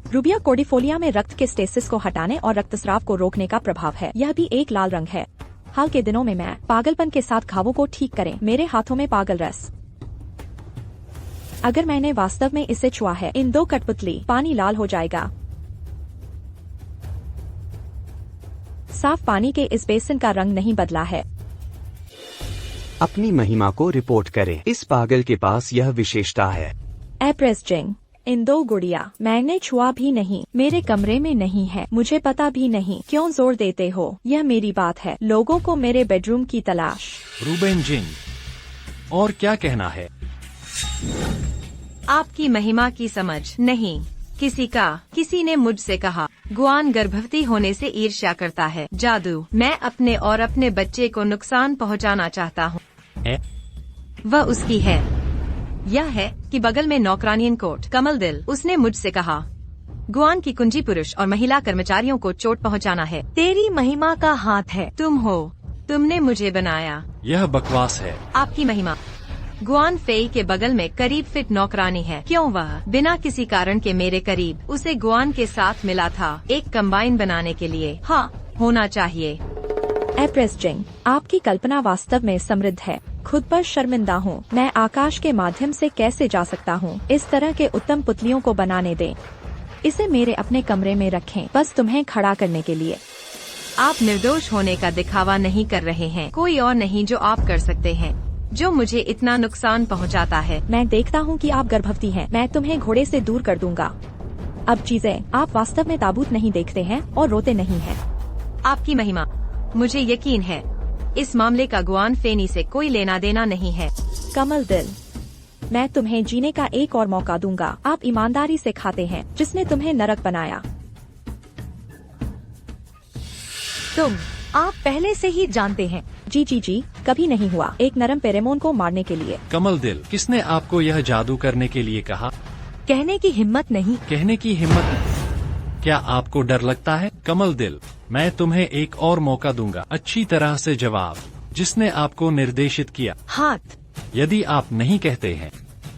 रूबिया कोर्डिफोलिया में रक्त के स्टेसिस को हटाने और रक्तस्राव को रोकने का प्रभाव है। यह भी एक लाल रंग है। हाल के दिनों में मैं पागलपन के साथ घावों को ठीक करें। मेरे हाथों में पागल रस। अगर मैंने वास्तव में इसे छुआ है, इन 2 कठपुतली पानी लाल हो जाएगा। साफ पानी के इस बेसिन का रंग नहीं बदला है। अपनी महिमा को रिपोर्ट करें। इस पागल के पास यह विशेषता है। एप्रेस जिंग, इन 2 गुड़िया मैंने छुआ भी नहीं। मेरे कमरे में नहीं है। मुझे पता भी नहीं। क्यों जोर देते हो? यह मेरी बात है। लोगों को मेरे बेडरूम की तलाश। रूबेन जिंग, और क्या कहना है? आपकी महिमा की समझ नहीं। किसी ने मुझसे कहा, गुआन गर्भवती होने से ईर्ष्या करता है। जादू, मैं अपने और अपने बच्चे को नुकसान पहुंचाना चाहता हूँ। वह उसकी है। यह है कि बगल में नौकरानियन कोट कमल दिल। उसने मुझसे कहा, गुआन की कुंजी पुरुष और महिला कर्मचारियों को चोट पहुंचाना है। तेरी महिमा का हाथ है। तुम हो। तुमने मुझे बनाया। यह बकवास है। आपकी महिमा, गुआन फेई के बगल में करीब फिट नौकरानी है। क्यों वह बिना किसी कारण के मेरे करीब? उसे गुआन के साथ मिला था एक कंबाइन बनाने के लिए। हाँ, होना चाहिए। एप्रेस जिंग, आपकी कल्पना वास्तव में समृद्ध है। खुद पर शर्मिंदा हूँ। मैं आकाश के माध्यम से कैसे जा सकता हूँ? इस तरह के उत्तम पुतलियों को बनाने दें। इसे मेरे अपने कमरे में रखें, बस तुम्हें खड़ा करने के लिए। आप निर्दोष होने का दिखावा नहीं कर रहे हैं। कोई और नहीं जो आप कर सकते हैं, जो मुझे इतना नुकसान पहुंचाता है। मैं देखता हूँ कि आप गर्भवती हैं। मैं तुम्हें घोड़े से दूर कर दूंगा। अब चीजें, आप वास्तव में ताबूत नहीं देखते हैं और रोते नहीं हैं। आपकी महिमा, मुझे यकीन है इस मामले का गुआन फेनी से कोई लेना देना नहीं है। कमल दिल, मैं तुम्हें जीने का एक और मौका दूंगा। आप ईमानदारी से खाते हैं जिसने तुम्हें नरक बनाया। आप पहले से ही जानते हैं। जी, कभी नहीं हुआ। एक नरम पेरेमोन को मारने के लिए। कमल दिल, किसने आपको यह जादू करने के लिए कहा? कहने की हिम्मत नहीं। कहने की हिम्मत नहीं। क्या आपको डर लगता है? कमल दिल, मैं तुम्हें एक और मौका दूंगा। अच्छी तरह से जवाब। जिसने आपको निर्देशित किया? हाथ। यदि आप नहीं कहते हैं,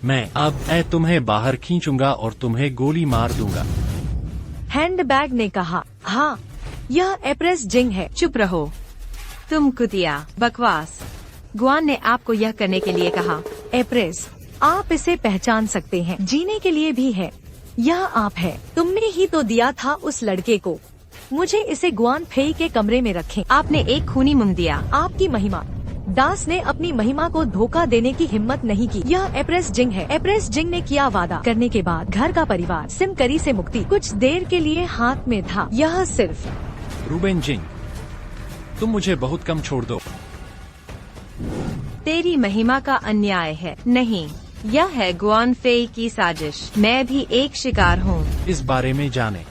मैं तुम्हें बाहर खींचूंगा और तुम्हें गोली मार दूंगा। हैंडबैग ने कहा। हाँ, यह एप्रेस जिंग है। चुप रहो तुम कुतिया। बकवास। गुआन ने आपको यह करने के लिए कहा। एप्रेस, आप इसे पहचान सकते हैं। जीने के लिए भी है। यह आप है। तुमने ही तो दिया था उस लड़के को। मुझे इसे गुआन फेई के कमरे में रखें। आपने एक खूनी मुंह दिया। आपकी महिमा। दास ने अपनी महिमा को धोखा देने की हिम्मत नहीं की। यह एप्रेस जिंग है। एप्रेस जिंग ने किया वादा करने के बाद घर का परिवार सिमकरी से मुक्ति कुछ देर के लिए हाथ में था। यह सिर्फ रूबेन जिंग, तुम मुझे बहुत कम छोड़ दो। तेरी महिमा का अन्याय है। नहीं, यह है गुआन फेई की साजिश। मैं भी एक शिकार हूँ। इस बारे में जाने।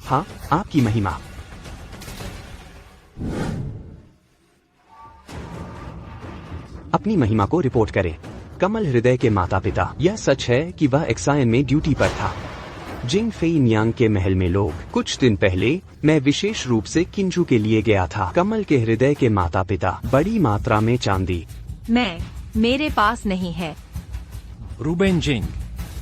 हाँ, आपकी महिमा। अपनी महिमा को रिपोर्ट करें। कमल हृदय के माता पिता। यह सच है कि वह एक्सायन में ड्यूटी पर था। जिंग फेई नियांग के महल में लोग। कुछ दिन पहले मैं विशेष रूप से किंजू के लिए गया था। कमल के हृदय के माता पिता। बड़ी मात्रा में चांदी। मेरे पास नहीं है। रूबेन जिंग,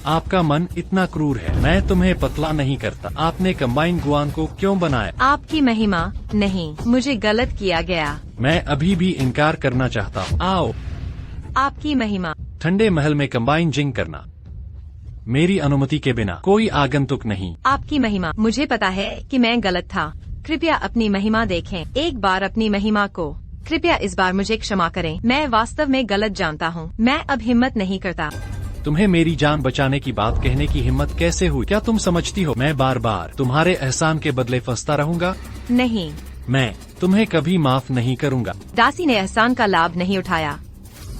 आपका मन इतना क्रूर है। मैं तुम्हें पतला नहीं करता। आपने कंबाइन गुआन को क्यों बनाया? आपकी महिमा नहीं, मुझे गलत किया गया। मैं अभी भी इनकार करना चाहता हूँ। आओ। आपकी महिमा। ठंडे महल में कंबाइन जिंग करना मेरी अनुमति के बिना। कोई आगंतुक नहीं। आपकी महिमा। मुझे पता है कि मैं गलत था। कृपया अपनी महिमा देखें। एक बार अपनी महिमा को। कृपया इस बार मुझे क्षमा करें। मैं वास्तव में गलत जानता हूँ। मैं अब हिम्मत नहीं करता। तुम्हें मेरी जान बचाने की बात कहने की हिम्मत कैसे हुई? क्या तुम समझती हो मैं बार बार तुम्हारे एहसान के बदले फंसता रहूंगा? नहीं, मैं तुम्हें कभी माफ नहीं करूंगा। दासी ने एहसान का लाभ नहीं उठाया।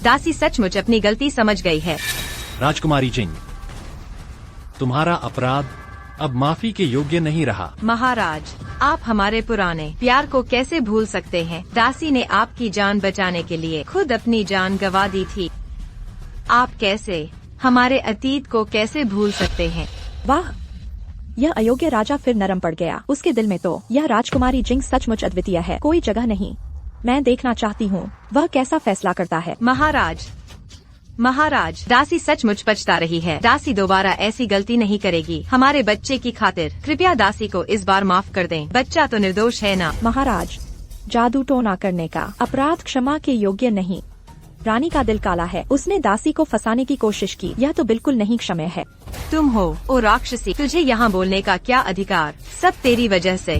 दासी सचमुच अपनी गलती समझ गई है। राजकुमारी जिंग, तुम्हारा अपराध अब माफी के योग्य नहीं रहा। महाराज, आप हमारे पुराने प्यार को कैसे भूल सकते हैं? दासी ने आपकी जान बचाने के लिए खुद अपनी जान गंवा दी थी। आप कैसे हमारे अतीत को कैसे भूल सकते हैं? वाह, यह अयोग्य राजा फिर नरम पड़ गया। उसके दिल में तो यह राजकुमारी जिंग सचमुच अद्वितीय है। कोई जगह नहीं। मैं देखना चाहती हूँ वह कैसा फैसला करता है। महाराज, दासी सचमुच पछता रही है। दासी दोबारा ऐसी गलती नहीं करेगी। हमारे बच्चे की खातिर कृपया दासी को इस बार माफ कर दें। बच्चा तो निर्दोष है ना। महाराज, जादू टोना करने का अपराध क्षमा के योग्य नहीं। रानी का दिल काला है। उसने दासी को फंसाने की कोशिश की। यह तो बिल्कुल नहीं क्षम्य है। तुम हो ओ राक्षसी। तुझे यहाँ बोलने का क्या अधिकार? सब तेरी वजह से।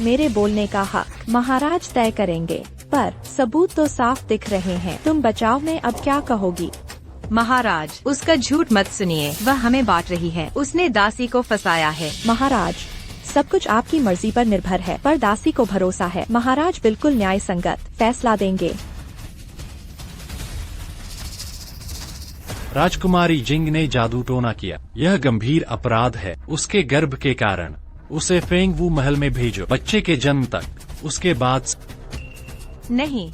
मेरे बोलने का हक महाराज तय करेंगे, पर सबूत तो साफ दिख रहे हैं। तुम बचाव में अब क्या कहोगी? महाराज, उसका झूठ मत सुनिए। वह हमें बांट रही है। उसने दासी को फंसाया है। महाराज, सब कुछ आपकी मर्जी पर निर्भर है, पर दासी को भरोसा है। महाराज बिल्कुल न्याय संगत फैसला देंगे। राजकुमारी जिंग ने जादू टोना किया। यह गंभीर अपराध है। उसके गर्भ के कारण उसे फेंगवू महल में भेजो। बच्चे के जन्म तक। उसके बाद नहीं,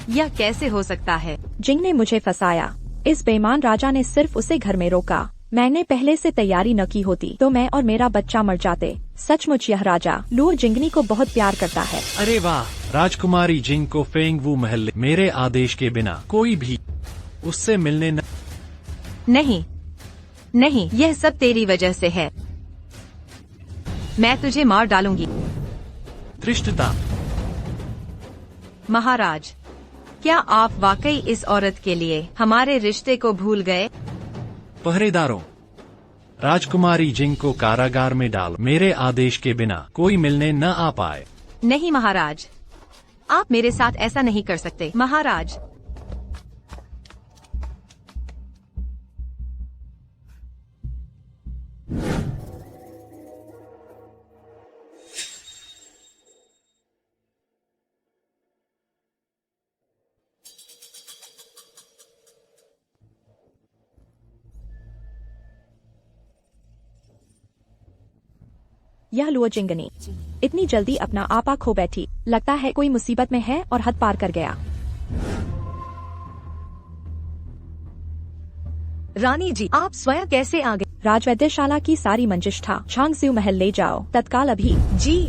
यह कैसे हो सकता है? जिंग ने मुझे फंसाया। इस बेईमान राजा ने सिर्फ उसे घर में रोका। मैंने पहले से तैयारी न की होती तो मैं और मेरा बच्चा मर जाते। सचमुच यह राजा लूर जिंगनी को बहुत प्यार करता है। अरे वाह, राजकुमारी जिंग को फेंगवू महल मेरे आदेश के बिना कोई भी उससे मिलने नहीं, यह सब तेरी वजह से है। मैं तुझे मार डालूंगी। धृष्टता। महाराज, क्या आप वाकई इस औरत के लिए हमारे रिश्ते को भूल गए? पहरेदारों, राजकुमारी जिंग को कारागार में डाल। मेरे आदेश के बिना कोई मिलने न आ पाए। नहीं महाराज, आप मेरे साथ ऐसा नहीं कर सकते। महाराज, यह लुओ जिंगनी इतनी जल्दी अपना आपा खो बैठी। लगता है कोई मुसीबत में है और हद पार कर गया। रानी जी, आप स्वयं कैसे आ गए? राजवैद्यशाला की सारी मंजिश था। झांगज्यू महल ले जाओ तत्काल अभी। जी।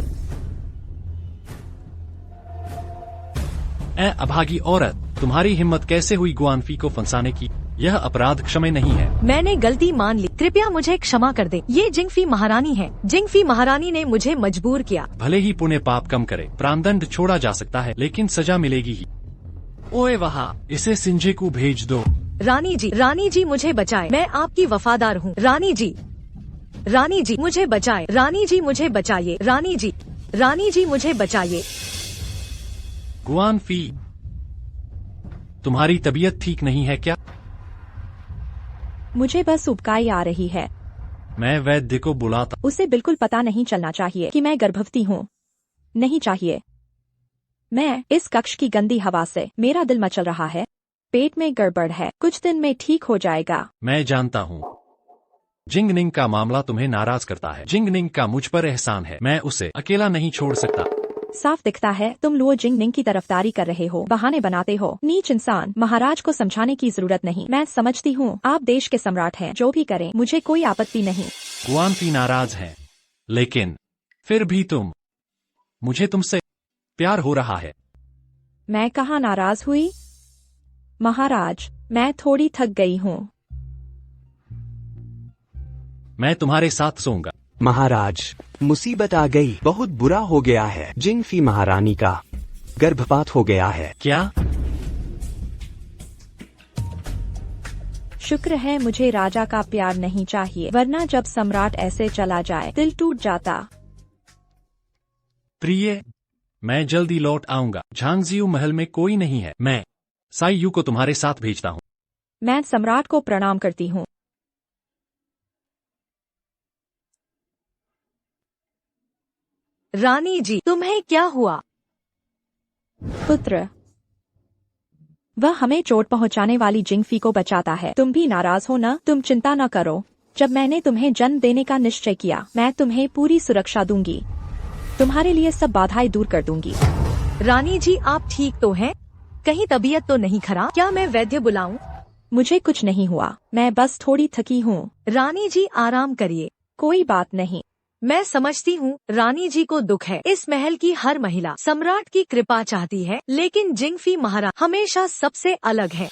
अभागी औरत, तुम्हारी हिम्मत कैसे हुई गुआनफी को फंसाने की? यह अपराध क्षम्य नहीं है। मैंने गलती मान ली, कृपया मुझे क्षमा कर दे। ये जिंगफी महारानी है। जिंगफी महारानी ने मुझे मजबूर किया। भले ही पुण्य पाप कम करे, प्राणदंड छोड़ा जा सकता है, लेकिन सजा मिलेगी ही। ओए वहाँ, इसे सिंजे को भेज दो। रानी जी मुझे बचाए, मैं आपकी वफादार हूँ। रानी जी मुझे बचाए। रानी जी मुझे बचाइए। रानी जी मुझे बचाइए। गुआनफी, तुम्हारी तबीयत ठीक नहीं है क्या? मुझे बस उबकाई आ रही है। मैं वैद्य को बुलाता। उसे बिल्कुल पता नहीं चलना चाहिए कि मैं गर्भवती हूँ। नहीं चाहिए। मैं इस कक्ष की गंदी हवा से मेरा दिल मचल रहा है। पेट में गड़बड़ है। कुछ दिन में ठीक हो जाएगा। मैं जानता हूँ। जिंगनिंग का मामला तुम्हें नाराज करता है। जिंगनिंग का मुझ पर एहसान है। मैं उसे अकेला नहीं छोड़ सकता। साफ दिखता है तुम लुओ जिंगनिंग की तरफदारी कर रहे हो, बहाने बनाते हो। नीच इंसान। महाराज को समझाने की जरूरत नहीं। मैं समझती हूँ आप देश के सम्राट हैं। जो भी करें मुझे कोई आपत्ति नहीं। गुआनफी नाराज है, लेकिन फिर भी मुझे तुमसे प्यार हो रहा है। मैं कहाँ नाराज हुई? महाराज, मैं थोड़ी थक गई हूँ। मैं तुम्हारे साथ सोऊंगा। महाराज, मुसीबत आ गई। बहुत बुरा हो गया है। जिंगफी महारानी का गर्भपात हो गया है। क्या? शुक्र है मुझे राजा का प्यार नहीं चाहिए, वरना जब सम्राट ऐसे चला जाए दिल टूट जाता। प्रिय, मैं जल्दी लौट आऊंगा। झांगज्यू महल में कोई नहीं है। मैं साईयू को तुम्हारे साथ भेजता हूँ। मैं सम्राट को प्रणाम करती हूँ। रानी जी, तुम्हें क्या हुआ? पुत्र, वह हमें चोट पहुंचाने वाली जिंगफी को बचाता है। तुम भी नाराज हो ना? तुम चिंता न करो। जब मैंने तुम्हें जन्म देने का निश्चय किया, मैं तुम्हें पूरी सुरक्षा दूंगी। तुम्हारे लिए सब बाधाएं दूर कर दूंगी। रानी जी, आप ठीक तो हैं? कहीं तबीयत तो नहीं खराब? क्या मैं वैद्य बुलाऊं? मुझे कुछ नहीं हुआ, मैं बस थोड़ी थकी हूँ। रानी जी, आराम करिए। कोई बात नहीं। मैं समझती हूँ रानी जी को दुख है। इस महल की हर महिला सम्राट की कृपा चाहती है, लेकिन जिंगफी महाराज हमेशा सबसे अलग है।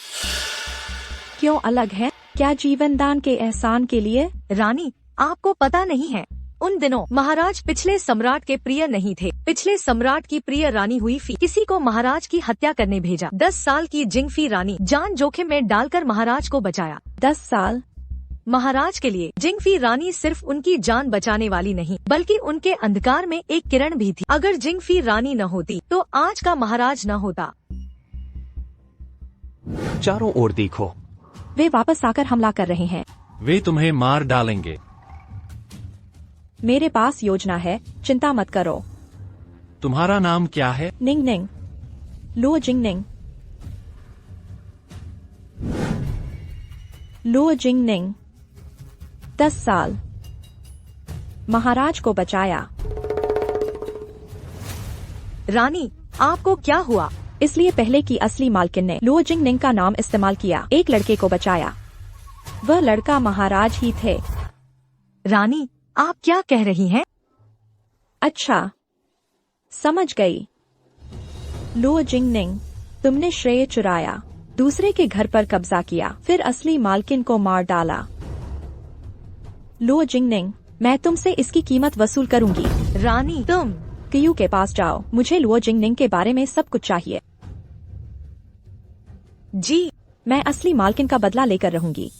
क्यों अलग है? क्या जीवन दान के एहसान के लिए? रानी, आपको पता नहीं है, उन दिनों महाराज पिछले सम्राट के प्रिय नहीं थे। पिछले सम्राट की प्रिय रानी हुई फी किसी को महाराज की हत्या करने भेजा। 10 साल की जिंगफी रानी जान जोखिम में डालकर महाराज को बचाया। 10 साल? महाराज के लिए जिंगफी रानी सिर्फ उनकी जान बचाने वाली नहीं, बल्कि उनके अंधकार में एक किरण भी थी। अगर जिंगफी रानी न होती तो आज का महाराज न होता। चारों ओर देखो। वे वापस आकर हमला कर रहे हैं। वे तुम्हें मार डालेंगे। मेरे पास योजना है, चिंता मत करो। तुम्हारा नाम क्या है? निंग निंग, लुओ जिंगनिंग। लुओ जिंगनिंग। 10 साल। महाराज को बचाया। रानी, आपको क्या हुआ? इसलिए पहले की असली मालकिन ने लुओ जिंगनिंग का नाम इस्तेमाल किया। एक लड़के को बचाया। वह लड़का महाराज ही थे। रानी, आप क्या कह रही हैं? अच्छा, समझ गई। लुओ जिंगनिंग, तुमने श्रेय चुराया, दूसरे के घर पर कब्जा किया, फिर असली मालकिन को मार डाला। लुओ जिंगनिंग, मैं तुमसे इसकी कीमत वसूल करूंगी। रानी, तुम कियू के पास जाओ। मुझे लुओ जिंगनिंग के बारे में सब कुछ चाहिए। जी, मैं असली मालकिन का बदला लेकर रहूंगी।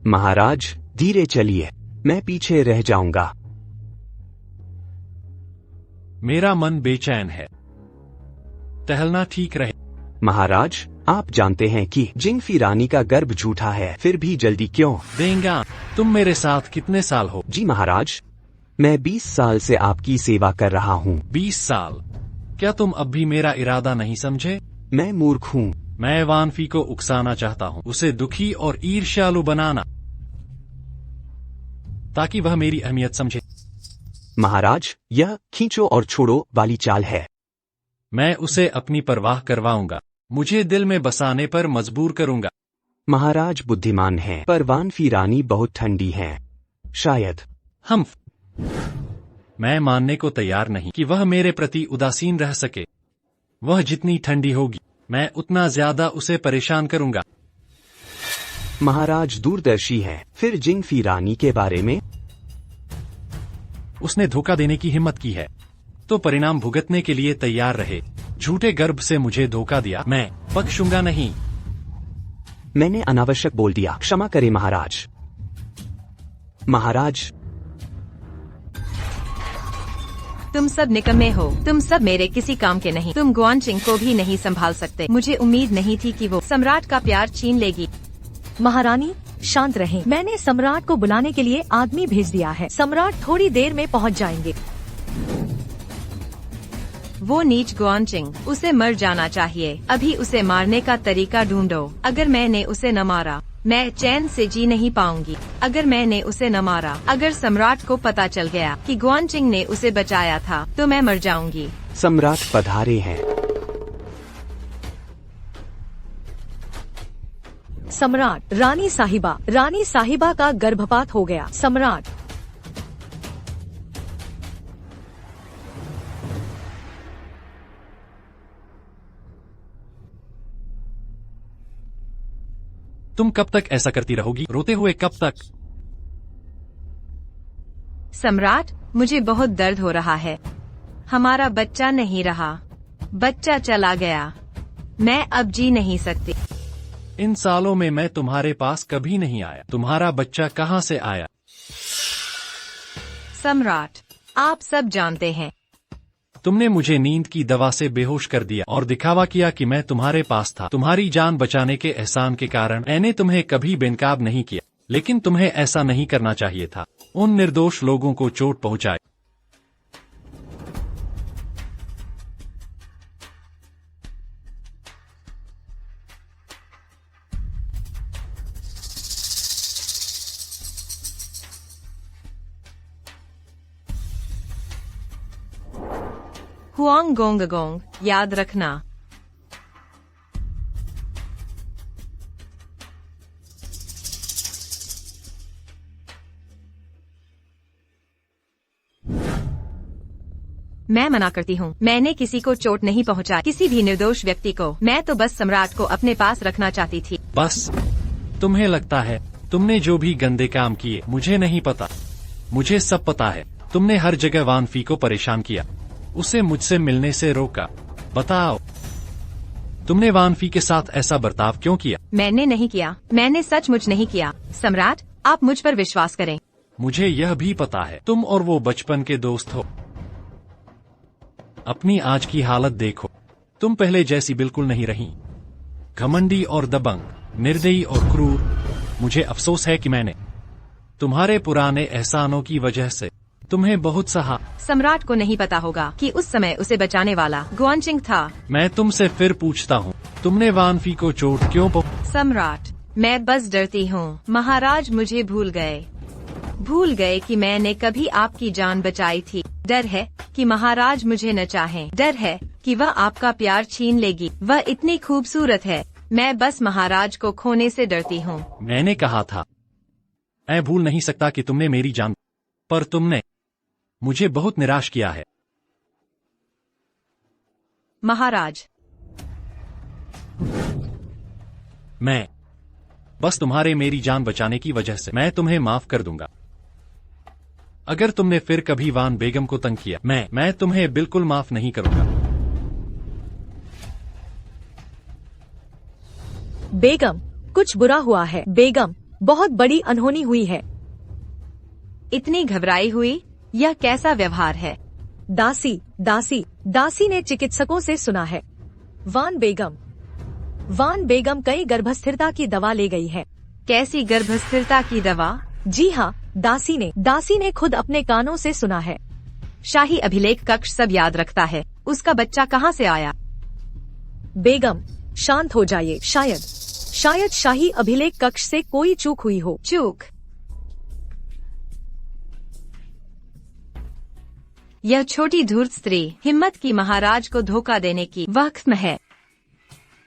महाराज, धीरे चलिए, मैं पीछे रह जाऊंगा। मेरा मन बेचैन है। टहलना ठीक रहे। महाराज, आप जानते हैं कि जिंगफी रानी का गर्भ झूठा है, फिर भी जल्दी क्यों? देंगा। तुम मेरे साथ कितने साल हो? जी महाराज, मैं 20 साल से आपकी सेवा कर रहा हूँ। 20 साल? क्या तुम अब भी मेरा इरादा नहीं समझे? मैं मूर्ख हूँ। मैं वानफी को उकसाना चाहता हूँ, उसे दुखी और ईर्ष्यालु बनाना। ताकि वह मेरी अहमियत समझे। महाराज, यह खींचो और छोड़ो वाली चाल है। मैं उसे अपनी परवाह करवाऊंगा, मुझे दिल में बसाने पर मजबूर करूंगा। महाराज बुद्धिमान हैं, पर वानफी रानी बहुत ठंडी हैं। शायद मैं मानने को तैयार नहीं कि वह मेरे प्रति उदासीन रह सके। वह जितनी ठंडी होगी, मैं उतना ज्यादा उसे परेशान करूंगा। महाराज दूरदर्शी हैं। फिर जिंगफी रानी के बारे में? उसने धोखा देने की हिम्मत की है, तो परिणाम भुगतने के लिए तैयार रहे। झूठे गर्भ से मुझे धोखा दिया, मैं बख्शूंगा नहीं। मैंने अनावश्यक बोल दिया, क्षमा करें महाराज। महाराज, तुम सब निकम्मे हो, तुम सब मेरे किसी काम के नहीं। तुम गुआनचिंग को भी नहीं संभाल सकते। मुझे उम्मीद नहीं थी कि वो सम्राट का प्यार छीन लेगी। महारानी शांत रहें। मैंने सम्राट को बुलाने के लिए आदमी भेज दिया है। सम्राट थोड़ी देर में पहुंच जाएंगे। वो नीच गुआनचिंग, उसे मर जाना चाहिए। अभी उसे मारने का तरीका ढूंढो। अगर मैंने उसे न मारा, मैं चैन से जी नहीं पाऊंगी। अगर मैंने उसे न मारा, अगर सम्राट को पता चल गया कि गुआनचिंग ने उसे बचाया था, तो मैं मर जाऊंगी। सम्राट पधारे हैं। सम्राट, रानी साहिबा का गर्भपात हो गया। सम्राट, तुम कब तक ऐसा करती रहोगी? रोते हुए कब तक? सम्राट, मुझे बहुत दर्द हो रहा है। हमारा बच्चा नहीं रहा, बच्चा चला गया। मैं अब जी नहीं सकती। इन सालों में मैं तुम्हारे पास कभी नहीं आया। तुम्हारा बच्चा कहाँ से आया? सम्राट, आप सब जानते हैं। तुमने मुझे नींद की दवा से बेहोश कर दिया और दिखावा किया कि मैं तुम्हारे पास था। तुम्हारी जान बचाने के एहसान के कारण मैंने तुम्हें कभी बेनकाब नहीं किया, लेकिन तुम्हें ऐसा नहीं करना चाहिए था। उन निर्दोष लोगों को चोट पहुंचाए। हुआंग गोंग गोंग, याद रखना। मैं मना करती हूँ। मैंने किसी को चोट नहीं पहुँचाई, किसी भी निर्दोष व्यक्ति को। मैं तो बस सम्राट को अपने पास रखना चाहती थी। बस तुम्हें लगता है तुमने जो भी गंदे काम किए, मुझे नहीं पता। मुझे सब पता है। तुमने हर जगह वानफी को परेशान किया, उसे मुझसे मिलने से रोका। बताओ, तुमने वानफी के साथ ऐसा बर्ताव क्यों किया? मैंने नहीं किया। मैंने सचमुच नहीं किया। सम्राट, आप मुझ पर विश्वास करें। मुझे यह भी पता है तुम और वो बचपन के दोस्त हो। अपनी आज की हालत देखो, तुम पहले जैसी बिल्कुल नहीं रही। घमंडी और दबंग, निर्दयी और क्रूर। मुझे अफसोस है कि मैंने तुम्हारे पुराने एहसानों की वजह से तुम्हें बहुत सहा। सम्राट को नहीं पता होगा कि उस समय उसे बचाने वाला गुआनचिंग था। मैं तुमसे फिर पूछता हूँ, तुमने वानफी को चोट क्यों सम्राट, मैं बस डरती हूँ। महाराज मुझे भूल गए कि मैंने कभी आपकी जान बचाई थी। डर है कि महाराज मुझे न चाहें। डर है कि वह आपका प्यार छीन लेगी। वह इतनी खूबसूरत है। मैं बस महाराज को खोने से डरती हूँ। मैंने कहा था, मैं भूल नहीं सकता कि तुमने मेरी जान, पर तुमने मुझे बहुत निराश किया है। महाराज, मैं बस तुम्हारे मेरी जान बचाने की वजह से मैं तुम्हें माफ कर दूंगा। अगर तुमने फिर कभी वान बेगम को तंग किया, मैं तुम्हें बिल्कुल माफ नहीं करूंगा। बेगम, कुछ बुरा हुआ है। बेगम, बहुत बड़ी अनहोनी हुई है। इतनी घबराई हुई? यह कैसा व्यवहार है? दासी ने चिकित्सकों से सुना है। वान बेगम कई गर्भस्थिरता की दवा ले गई है। कैसी गर्भस्थिरता की दवा? जी हाँ, दासी ने खुद अपने कानों से सुना है। शाही अभिलेख कक्ष सब याद रखता है। उसका बच्चा कहाँ से आया? बेगम, शांत हो जाइए। शायद शाही अभिलेख कक्ष से कोई चूक हुई हो। चूक? यह छोटी धूर्त स्त्री हिम्मत की महाराज को धोखा देने की वक्त में है।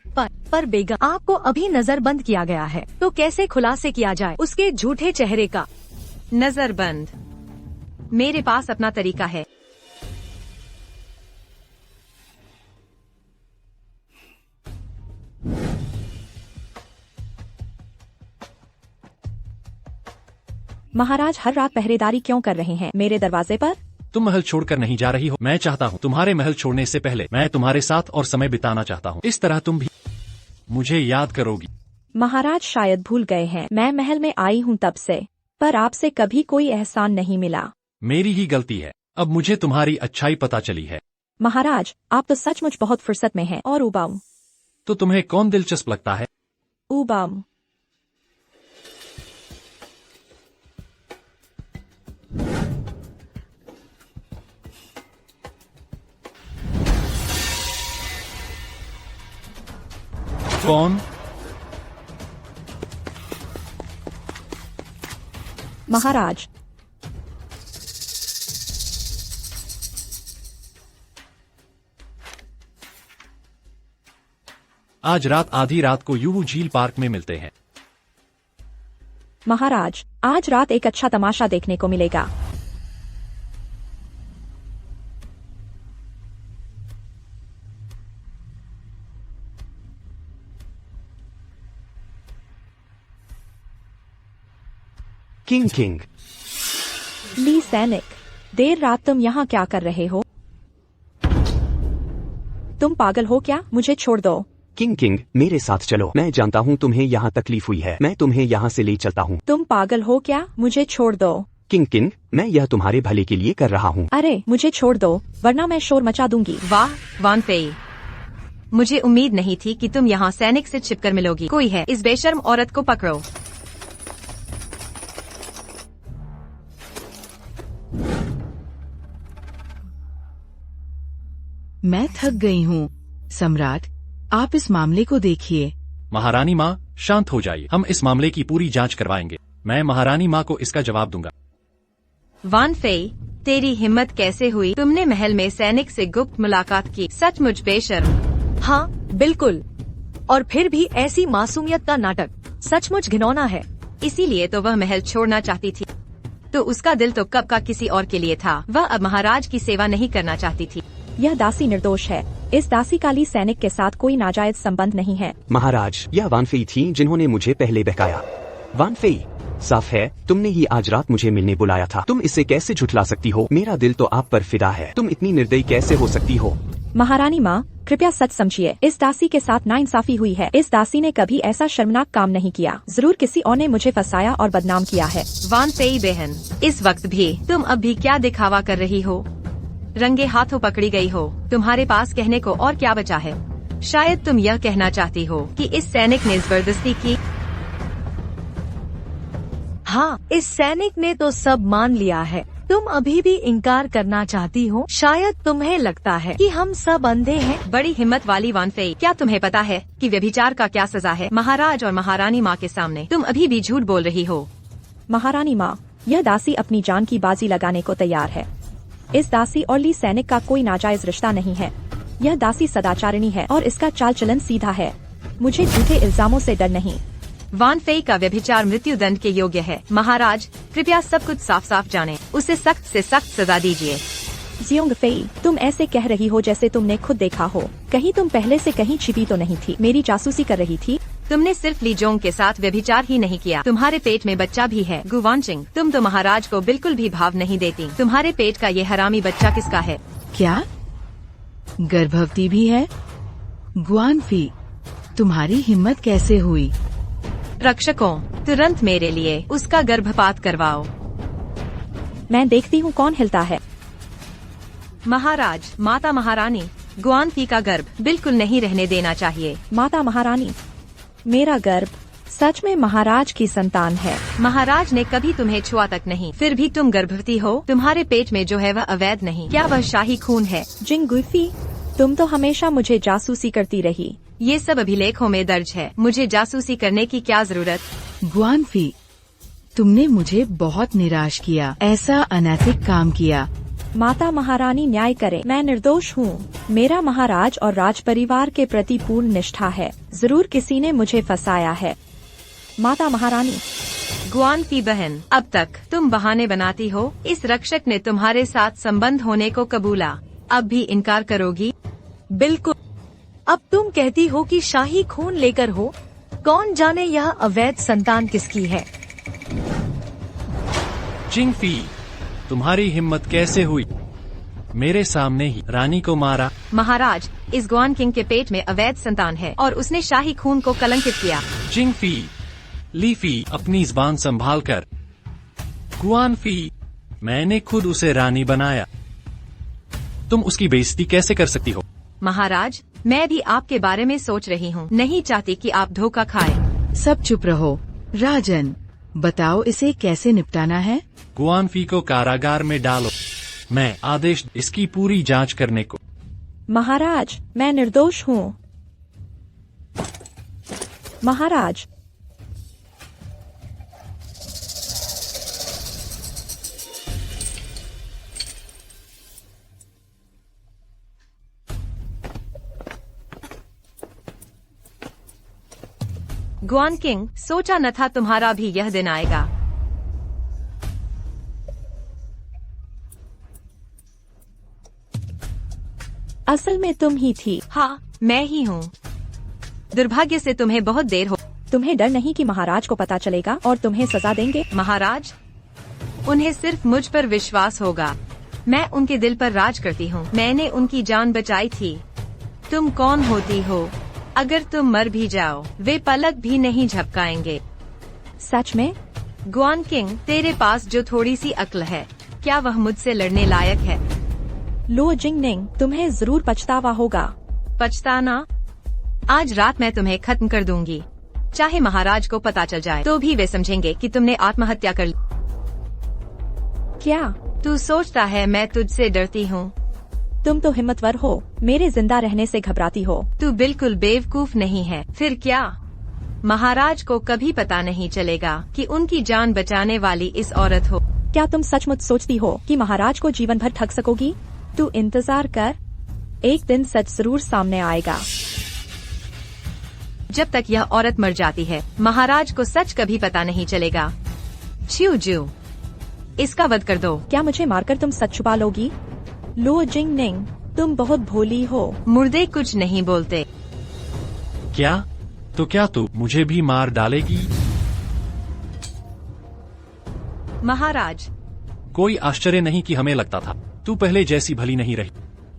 पर बेगम, आपको अभी नजरबंद किया गया है, तो कैसे खुलासे किया जाए उसके झूठे चेहरे का? नजरबंद, मेरे पास अपना तरीका है। महाराज हर रात पहरेदारी क्यों कर रहे हैं मेरे दरवाजे पर? तुम महल छोड़कर नहीं जा रही हो। मैं चाहता हूँ तुम्हारे महल छोड़ने से पहले मैं तुम्हारे साथ और समय बिताना चाहता हूँ। इस तरह तुम भी मुझे याद करोगी। महाराज शायद भूल गए हैं, मैं महल में आई हूँ तब से, पर आपसे कभी कोई एहसान नहीं मिला। मेरी ही गलती है। अब मुझे तुम्हारी अच्छाई पता चली है। महाराज आप तो सचमुच बहुत फुर्सत में हैं और उबाऊ। तो तुम्हें कौन दिलचस्प लगता है? उबाऊ। कौन? महाराज, आज रात आधी रात को यूहू झील पार्क में मिलते हैं। महाराज आज रात एक अच्छा तमाशा देखने को मिलेगा। King king. ली सैनिक, देर रात तुम यहाँ क्या कर रहे हो? तुम पागल हो क्या? मुझे छोड़ दो। किंग किंग मेरे साथ चलो। मैं जानता हूँ तुम्हें यहाँ तकलीफ हुई है, मैं तुम्हें यहाँ से ले चलता हूँ। तुम पागल हो क्या? मुझे छोड़ दो। किंग किंग मैं यह तुम्हारे भले के लिए कर रहा हूँ। अरे मुझे छोड़ दो वरना मैं शोर मचा दूंगी। वाह वान फेई, मुझे उम्मीद नहीं थी कि तुम यहाँ सैनिक से छिपकर मिलोगी। कोई है, इस बेशर्म औरत को पकड़ो। मैं थक गई हूँ। सम्राट, आप इस मामले को देखिए। महारानी माँ शांत हो जाइए, हम इस मामले की पूरी जांच करवाएंगे। मैं महारानी माँ को इसका जवाब दूंगा। वान फेई, तेरी हिम्मत कैसे हुई? तुमने महल में सैनिक से गुप्त मुलाकात की, सचमुच बेशर्म। हाँ बिल्कुल, और फिर भी ऐसी मासूमियत का नाटक सचमुच घिनौना है। इसीलिए तो वह महल छोड़ना चाहती थी। तो उसका दिल तो कब का किसी और के लिए था। वह अब महाराज की सेवा नहीं करना चाहती थी। यह दासी निर्दोष है। इस दासी काली सैनिक के साथ कोई नाजायज संबंध नहीं है। महाराज यह वानफेई थी जिन्होंने मुझे पहले बहकाया। वानफेई, साफ है तुमने ही आज रात मुझे मिलने बुलाया था। तुम इसे कैसे झुठला सकती हो? मेरा दिल तो आप पर फिदा है। तुम इतनी निर्दयी कैसे हो सकती हो? महारानी माँ कृपया सच समझिए, इस दासी के साथ नाइंसाफी हुई है। इस दासी ने कभी ऐसा शर्मनाक काम नहीं किया। जरूर किसी और ने मुझे फंसाया और बदनाम किया है। वान फेई बहन, इस वक्त भी तुम अब भी क्या दिखावा कर रही हो? रंगे हाथों पकड़ी गई हो। तुम्हारे पास कहने को और क्या बचा है? शायद तुम यह कहना चाहती हो कि इस सैनिक ने जबरदस्ती की। हाँ, इस सैनिक ने तो सब मान लिया है। तुम अभी भी इनकार करना चाहती हो? शायद तुम्हें लगता है कि हम सब अंधे हैं। बड़ी हिम्मत वाली वान फेई, क्या तुम्हें पता है कि व्यभिचार का क्या सजा है? महाराज और महारानी माँ के सामने तुम अभी भी झूठ बोल रही हो। महारानी माँ, यह दासी अपनी जान की बाजी लगाने को तैयार है। इस दासी और ली सैनिक का कोई नाजायज रिश्ता नहीं है। यह दासी सदाचारिणी है और इसका चाल चलन सीधा है। मुझे झूठे इल्जामों से डर नहीं। वान फेई का व्यभिचार मृत्यु दंड के योग्य है। महाराज कृपया सब कुछ साफ साफ जाने। उसे सख्त से सख्त सजा दीजिए। जियोंग फेई, तुम ऐसे कह रही हो जैसे तुमने खुद देखा हो। कहीं तुम पहले से कहीं छिपी तो नहीं थी? मेरी जासूसी कर रही थी? तुमने सिर्फ लीजोंग के साथ व्यभिचार ही नहीं किया, तुम्हारे पेट में बच्चा भी है। गुवानचिंग, तुम तो महाराज को बिल्कुल भी भाव नहीं देती। तुम्हारे पेट का ये हरामी बच्चा किसका है? क्या गर्भवती भी है? गुआनफी, तुम्हारी हिम्मत कैसे हुई? रक्षकों, तुरंत मेरे लिए उसका गर्भपात करवाओ। मैं देखती हूँ कौन हिलता है। महाराज, माता महारानी, गुआनफी का गर्भ बिल्कुल नहीं रहने देना चाहिए। माता महारानी, मेरा गर्भ सच में महाराज की संतान है। महाराज ने कभी तुम्हें छुआ तक नहीं, फिर भी तुम गर्भवती हो। तुम्हारे पेट में जो है वह अवैध नहीं। क्या वह शाही खून है? जिंग गुइफी, तुम तो हमेशा मुझे जासूसी करती रही। ये सब अभिलेखों में दर्ज है। मुझे जासूसी करने की क्या जरूरत? गुआनफी, तुमने मुझे बहुत निराश किया। ऐसा अनैतिक काम किया। माता महारानी न्याय करे, मैं निर्दोष हूँ। मेरा महाराज और राज परिवार के प्रति पूर्ण निष्ठा है। जरूर किसी ने मुझे फंसाया है। माता महारानी। गुआन की बहन, अब तक तुम बहाने बनाती हो। इस रक्षक ने तुम्हारे साथ संबंध होने को कबूला, अब भी इनकार करोगी? बिल्कुल। अब तुम कहती हो कि शाही खून लेकर हो। कौन जाने यह अवैध संतान किसकी है। जिंगफी, तुम्हारी हिम्मत कैसे हुई? मेरे सामने ही रानी को मारा। महाराज, इस गुआन किंग के पेट में अवैध संतान है और उसने शाही खून को कलंकित किया। जिंगफी, लीफी, अपनी जुबान संभाल कर। गुआनफी, मैंने खुद उसे रानी बनाया। तुम उसकी बेइज्जती कैसे कर सकती हो? महाराज, मैं भी आपके बारे में सोच रही हूँ। नहीं चाहती कि आप धोखा खाएं। सब चुप रहो। राजन, बताओ इसे कैसे निपटाना है। गुआनफी को कारागार में डालो। मैं आदेश इसकी पूरी जांच करने को। महाराज, मैं निर्दोष हूँ। महाराज। गुआन किंग, सोचा न था तुम्हारा भी यह दिन आएगा। असल में तुम ही थी। हाँ, मैं ही हूँ। दुर्भाग्य से तुम्हें बहुत देर हो। तुम्हें डर नहीं कि महाराज को पता चलेगा और तुम्हें सजा देंगे? महाराज, उन्हें सिर्फ मुझ पर विश्वास होगा। मैं उनके दिल पर राज करती हूँ। मैंने उनकी जान बचाई थी। तुम कौन होती हो? अगर तुम मर भी जाओ, वे पलक भी नहीं झपकाएंगे। सच में? गुआन किंग, तेरे पास जो थोड़ी सी अक्ल है, क्या वह मुझसे लड़ने लायक है? लो जिंगनिंग, तुम्हें जरूर पछतावा होगा। पछताना? आज रात मैं तुम्हें खत्म कर दूंगी। चाहे महाराज को पता चल जाए तो भी वे समझेंगे कि तुमने आत्महत्या कर ली। क्या तू सोचता है मैं तुझसे डरती हूँ? तुम तो हिम्मतवर हो, मेरे जिंदा रहने से घबराती हो। तू बिल्कुल बेवकूफ नहीं है। फिर क्या? महाराज को कभी पता नहीं चलेगा कि उनकी जान बचाने वाली इस औरत हो। क्या तुम सचमुच सोचती हो कि महाराज को जीवन भर ठग सकोगी? तू इंतजार कर, एक दिन सच जरूर सामने आएगा। जब तक यह औरत मर जाती है, महाराज को सच कभी पता नहीं चलेगा। च्यू जू, इसका वध कर दो। क्या मुझे मारकर तुम सच छुपा लोगी? लो जिंगनिंग, तुम बहुत भोली हो। मुर्दे कुछ नहीं बोलते। क्या? तो क्या तू मुझे भी मार डालेगी? महाराज, कोई आश्चर्य नहीं कि हमें लगता था तू पहले जैसी भली नहीं रही।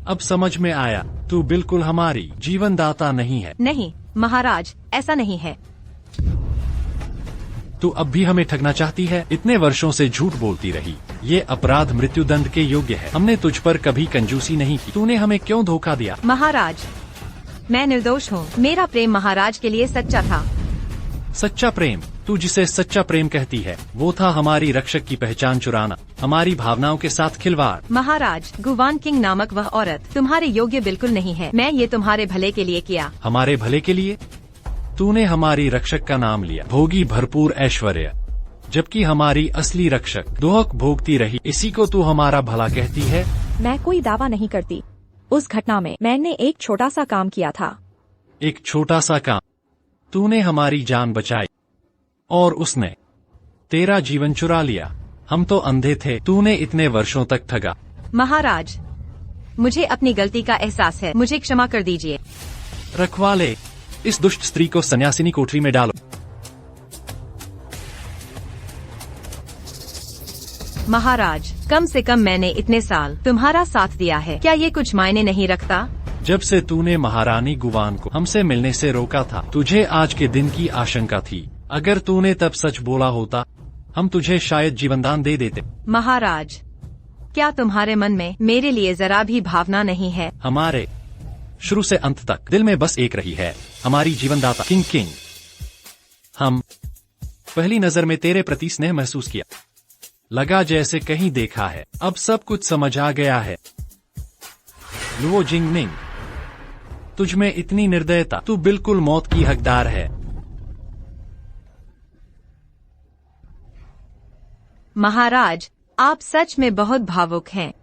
अब समझ में आया, तू बिल्कुल हमारी जीवनदाता नहीं है। नहीं महाराज, ऐसा नहीं है। तू अब भी हमें ठगना चाहती है। इतने वर्षों से झूठ बोलती रही। ये अपराध मृत्युदंड के योग्य है। हमने तुझ पर कभी कंजूसी नहीं की। तूने हमें क्यों धोखा दिया? महाराज, मैं निर्दोष हूँ। मेरा प्रेम महाराज के लिए सच्चा था। सच्चा प्रेम? तू जिसे सच्चा प्रेम कहती है, वो था हमारी रक्षक की पहचान चुराना, हमारी भावनाओं के साथ खिलवाड़। महाराज, गुआन किंग नामक वह औरत तुम्हारे योग्य बिल्कुल नहीं है। मैं ये तुम्हारे भले के लिए किया। हमारे भले के लिए? तूने हमारी रक्षक का नाम लिया, भोगी भरपूर ऐश्वर्य, जबकि हमारी असली रक्षक दुख भोगती रही। इसी को तू हमारा भला कहती है? मैं कोई दावा नहीं करती। उस घटना में मैंने एक छोटा सा काम किया था। एक छोटा सा काम? तूने हमारी जान बचाई और उसने तेरा जीवन चुरा लिया। हम तो अंधे थे, तूने इतने वर्षों तक ठगा। महाराज, मुझे अपनी गलती का एहसास है। मुझे क्षमा कर दीजिए। रखवाले, इस दुष्ट स्त्री को सन्यासिनी कोठरी में डालो। महाराज, कम से कम मैंने इतने साल तुम्हारा साथ दिया है, क्या ये कुछ मायने नहीं रखता? जब से तूने महारानी गुआन को हमसे मिलने से रोका था, तुझे आज के दिन की आशंका थी। अगर तूने तब सच बोला होता, हम तुझे शायद जीवनदान दे देते। महाराज, क्या तुम्हारे मन में मेरे लिए जरा भी भावना नहीं है? हमारे शुरू से अंत तक दिल में बस एक रही है, हमारी जीवनदाता किंग किंग। हम पहली नजर में तेरे प्रति स्नेह महसूस किया, लगा जैसे कहीं देखा है। अब सब कुछ समझ आ गया है। लुओ जिंगनिंग, तुझ में इतनी निर्दयता, तू बिल्कुल मौत की हकदार है। महाराज, आप सच में बहुत भावुक हैं।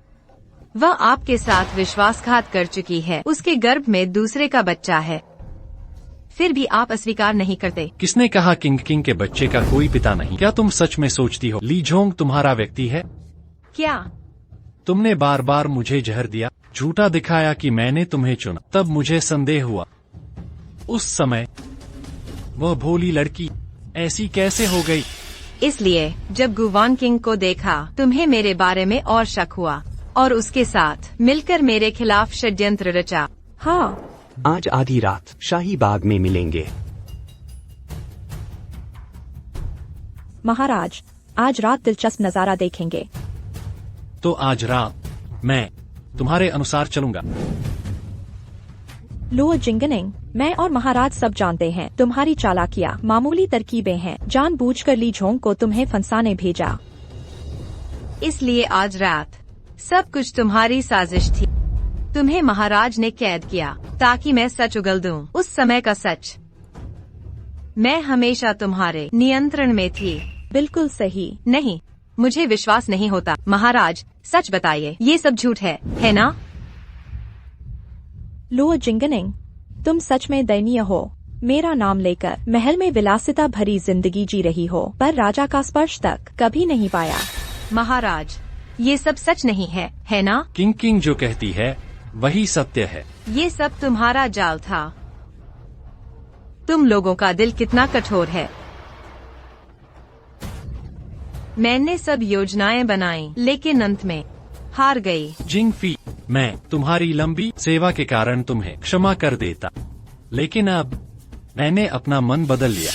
वह आपके साथ विश्वासघात कर चुकी है। उसके गर्भ में दूसरे का बच्चा है, फिर भी आप अस्वीकार नहीं करते। किसने कहा किंग किंग के बच्चे का कोई पिता नहीं? क्या तुम सच में सोचती हो ली जोंग तुम्हारा व्यक्ति है? क्या तुमने बार बार मुझे जहर दिया, झूठा दिखाया कि मैंने तुम्हें चुना। तब मुझे संदेह हुआ। उस समय वह भोली लड़की ऐसी कैसे हो गई? इसलिए जब गुवान किंग को देखा, तुम्हें मेरे बारे में और शक हुआ और उसके साथ मिलकर मेरे खिलाफ षड्यंत्र रचा। हाँ, आज आधी रात शाही बाग में मिलेंगे। महाराज, आज रात दिलचस्प नजारा देखेंगे। तो आज रात मैं तुम्हारे अनुसार चलूंगा। लो जिंगनिंग, मैं और महाराज सब जानते हैं तुम्हारी चालाकियाँ मामूली तरकीबें हैं। जानबूझकर ली झोंग को तुम्हें फंसाने भेजा। इसलिए आज रात सब कुछ तुम्हारी साजिश थी। तुम्हें महाराज ने कैद किया ताकि मैं सच उगल दूं। उस समय का सच। मैं हमेशा तुम्हारे नियंत्रण में थी। बिल्कुल सही। नहीं, मुझे विश्वास नहीं होता। महाराज, सच बताइए, ये सब झूठ है ना? लो जिंगनिंग, तुम सच में दयनीय हो। मेरा नाम लेकर महल में विलासिता भरी जिंदगी जी रही हो, पर राजा का स्पर्श तक कभी नहीं पाया। महाराज, ये सब सच नहीं है ना? किंग किंग जो कहती है वही सत्य है। ये सब तुम्हारा जाल था। तुम लोगों का दिल कितना कठोर है। मैंने सब योजनाएं बनाई, लेकिन अंत में हार गई। जिंगफी, मैं तुम्हारी लंबी सेवा के कारण तुम्हें क्षमा कर देता, लेकिन अब मैंने अपना मन बदल लिया।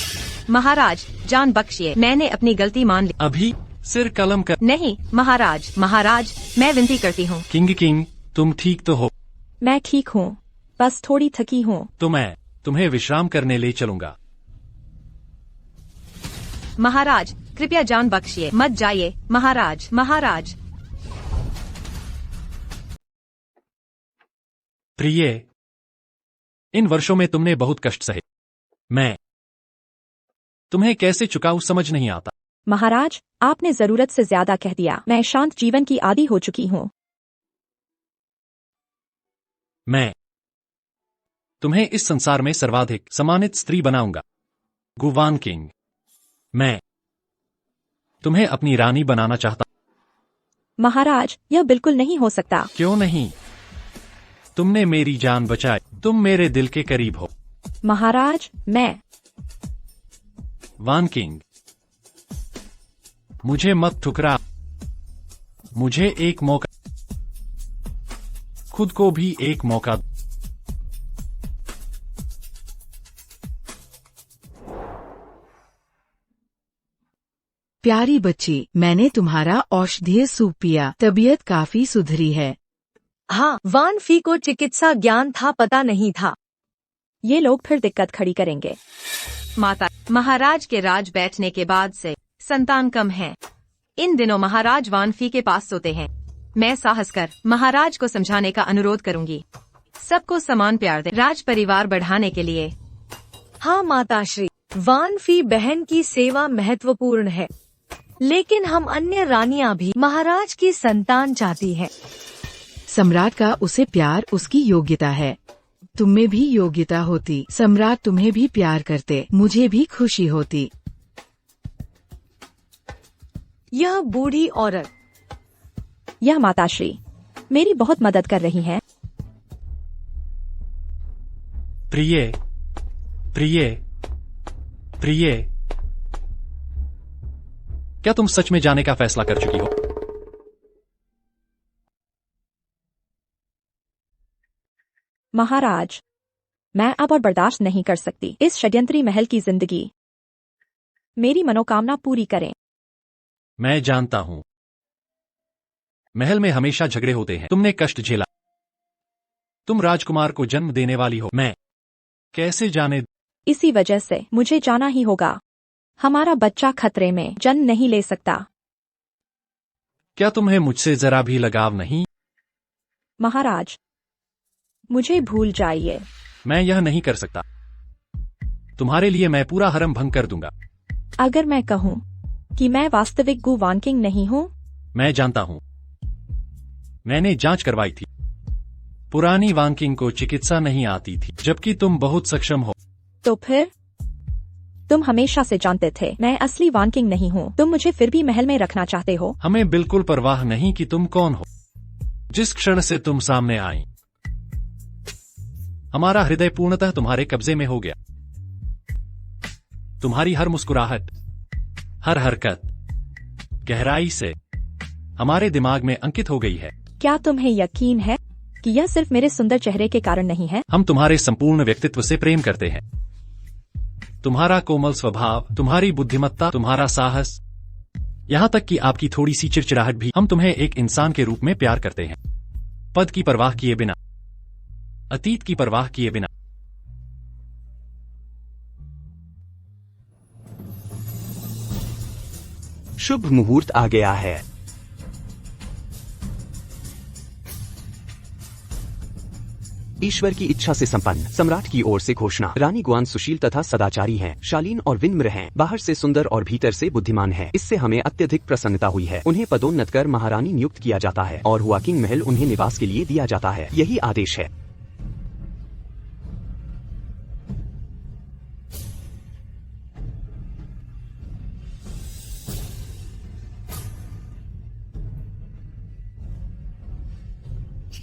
महाराज, जान बख्शिए, मैंने अपनी गलती मान ली। अभी सिर कलम कर। नहीं महाराज, महाराज, मैं विनती करती हूँ। किंग किंग, तुम ठीक तो हो? मैं ठीक हूँ, बस थोड़ी थकी हूँ। तो मैं तुम्हें विश्राम करने ले चलूंगा। महाराज, कृपया जान बख्शिए, मत जाइए। महाराज, महाराज। प्रिय, इन वर्षों में तुमने बहुत कष्ट सहे। मैं तुम्हें कैसे चुकाऊं समझ नहीं आता। महाराज, आपने जरूरत से ज्यादा कह दिया। मैं शांत जीवन की आदी हो चुकी हूँ। मैं तुम्हें इस संसार में सर्वाधिक सम्मानित स्त्री बनाऊंगा। गुवान किंग, मैं तुम्हें अपनी रानी बनाना चाहता। महाराज, यह बिल्कुल नहीं हो सकता। क्यों नहीं? तुमने मेरी जान बचाई। तुम मेरे दिल के करीब हो। महाराज, मैं वान किंग, मुझे मत ठुकरा। मुझे एक मौका, खुद को भी एक मौका। प्यारी बच्ची, मैंने तुम्हारा औषधीय सूप पिया, तबीयत काफी सुधरी है। हाँ, वान फी को चिकित्सा ज्ञान था, पता नहीं था। ये लोग फिर दिक्कत खड़ी करेंगे। माता, महाराज के राज बैठने के बाद से संतान कम है। इन दिनों महाराज वानफी के पास सोते हैं। मैं साहस कर महाराज को समझाने का अनुरोध करूंगी। सबको समान प्यार दे, राज परिवार बढ़ाने के लिए। हाँ माताश्री, वान फी बहन की सेवा महत्वपूर्ण है, लेकिन हम अन्य रानियां भी महाराज की संतान चाहती हैं। सम्राट का उसे प्यार उसकी योग्यता है। तुम में भी योग्यता होती, सम्राट तुम्हें भी प्यार करते, मुझे भी खुशी होती। यह बूढ़ी औरत, यह माताश्री मेरी बहुत मदद कर रही हैं। प्रिय, प्रिय, प्रिय, क्या तुम सच में जाने का फैसला कर चुकी हो? महाराज, मैं अब और बर्दाश्त नहीं कर सकती इस षड्यंत्री महल की जिंदगी। मेरी मनोकामना पूरी करें। मैं जानता हूं, महल में हमेशा झगड़े होते हैं। तुमने कष्ट झेला, तुम राजकुमार को जन्म देने वाली हो। मैं कैसे जाने? इसी वजह से मुझे जाना ही होगा। हमारा बच्चा खतरे में जन्म नहीं ले सकता। क्या तुम्हें मुझसे जरा भी लगाव नहीं? महाराज, मुझे भूल जाइए। मैं यह नहीं कर सकता। तुम्हारे लिए मैं पूरा हरम भंग कर दूंगा। अगर मैं कहूँ कि मैं वास्तविक गु वान किंग नहीं हूँ? मैं जानता हूँ, मैंने जांच करवाई थी। पुरानी वांकिंग को चिकित्सा नहीं आती थी, जबकि तुम बहुत सक्षम हो। तो फिर तुम हमेशा से जानते थे मैं असली वानकिंग नहीं हूँ। तुम मुझे फिर भी महल में रखना चाहते हो। हमें बिल्कुल परवाह नहीं कि तुम कौन हो। जिस क्षण से तुम सामने आई, हमारा हृदय पूर्णतः तुम्हारे कब्जे में हो गया। तुम्हारी हर मुस्कुराहट, हर हरकत गहराई से हमारे दिमाग में अंकित हो गई है। क्या तुम्हें यकीन है कि यह सिर्फ मेरे सुंदर चेहरे के कारण नहीं है? हम तुम्हारे संपूर्ण व्यक्तित्व से प्रेम करते हैं। तुम्हारा कोमल स्वभाव, तुम्हारी बुद्धिमत्ता, तुम्हारा साहस, यहाँ तक कि आपकी थोड़ी सी चिड़चिड़ाहट भी। हम तुम्हें एक इंसान के रूप में प्यार करते हैं, पद की परवाह किए बिना, अतीत की परवाह किए बिना। शुभ मुहूर्त आ गया है। ईश्वर की इच्छा से संपन्न सम्राट की ओर से घोषणा। रानी गुआन सुशील तथा सदाचारी हैं, शालीन और विनम्र हैं, बाहर से सुंदर और भीतर से बुद्धिमान है। इससे हमें अत्यधिक प्रसन्नता हुई है। उन्हें पदोन्नत कर महारानी नियुक्त किया जाता है और हुआकिंग महल उन्हें निवास के लिए दिया जाता है। यही आदेश है।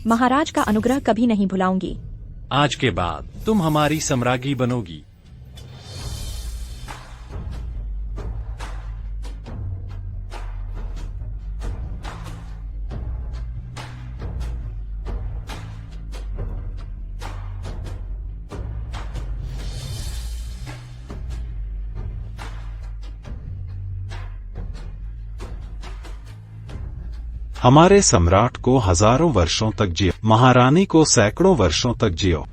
महाराज का अनुग्रह कभी नहीं भुलाऊंगी। आज के बाद तुम हमारी सम्राज्ञी बनोगी। हमारे सम्राट को हजारों वर्षों तक जियो, महारानी को सैकड़ों वर्षों तक जियो।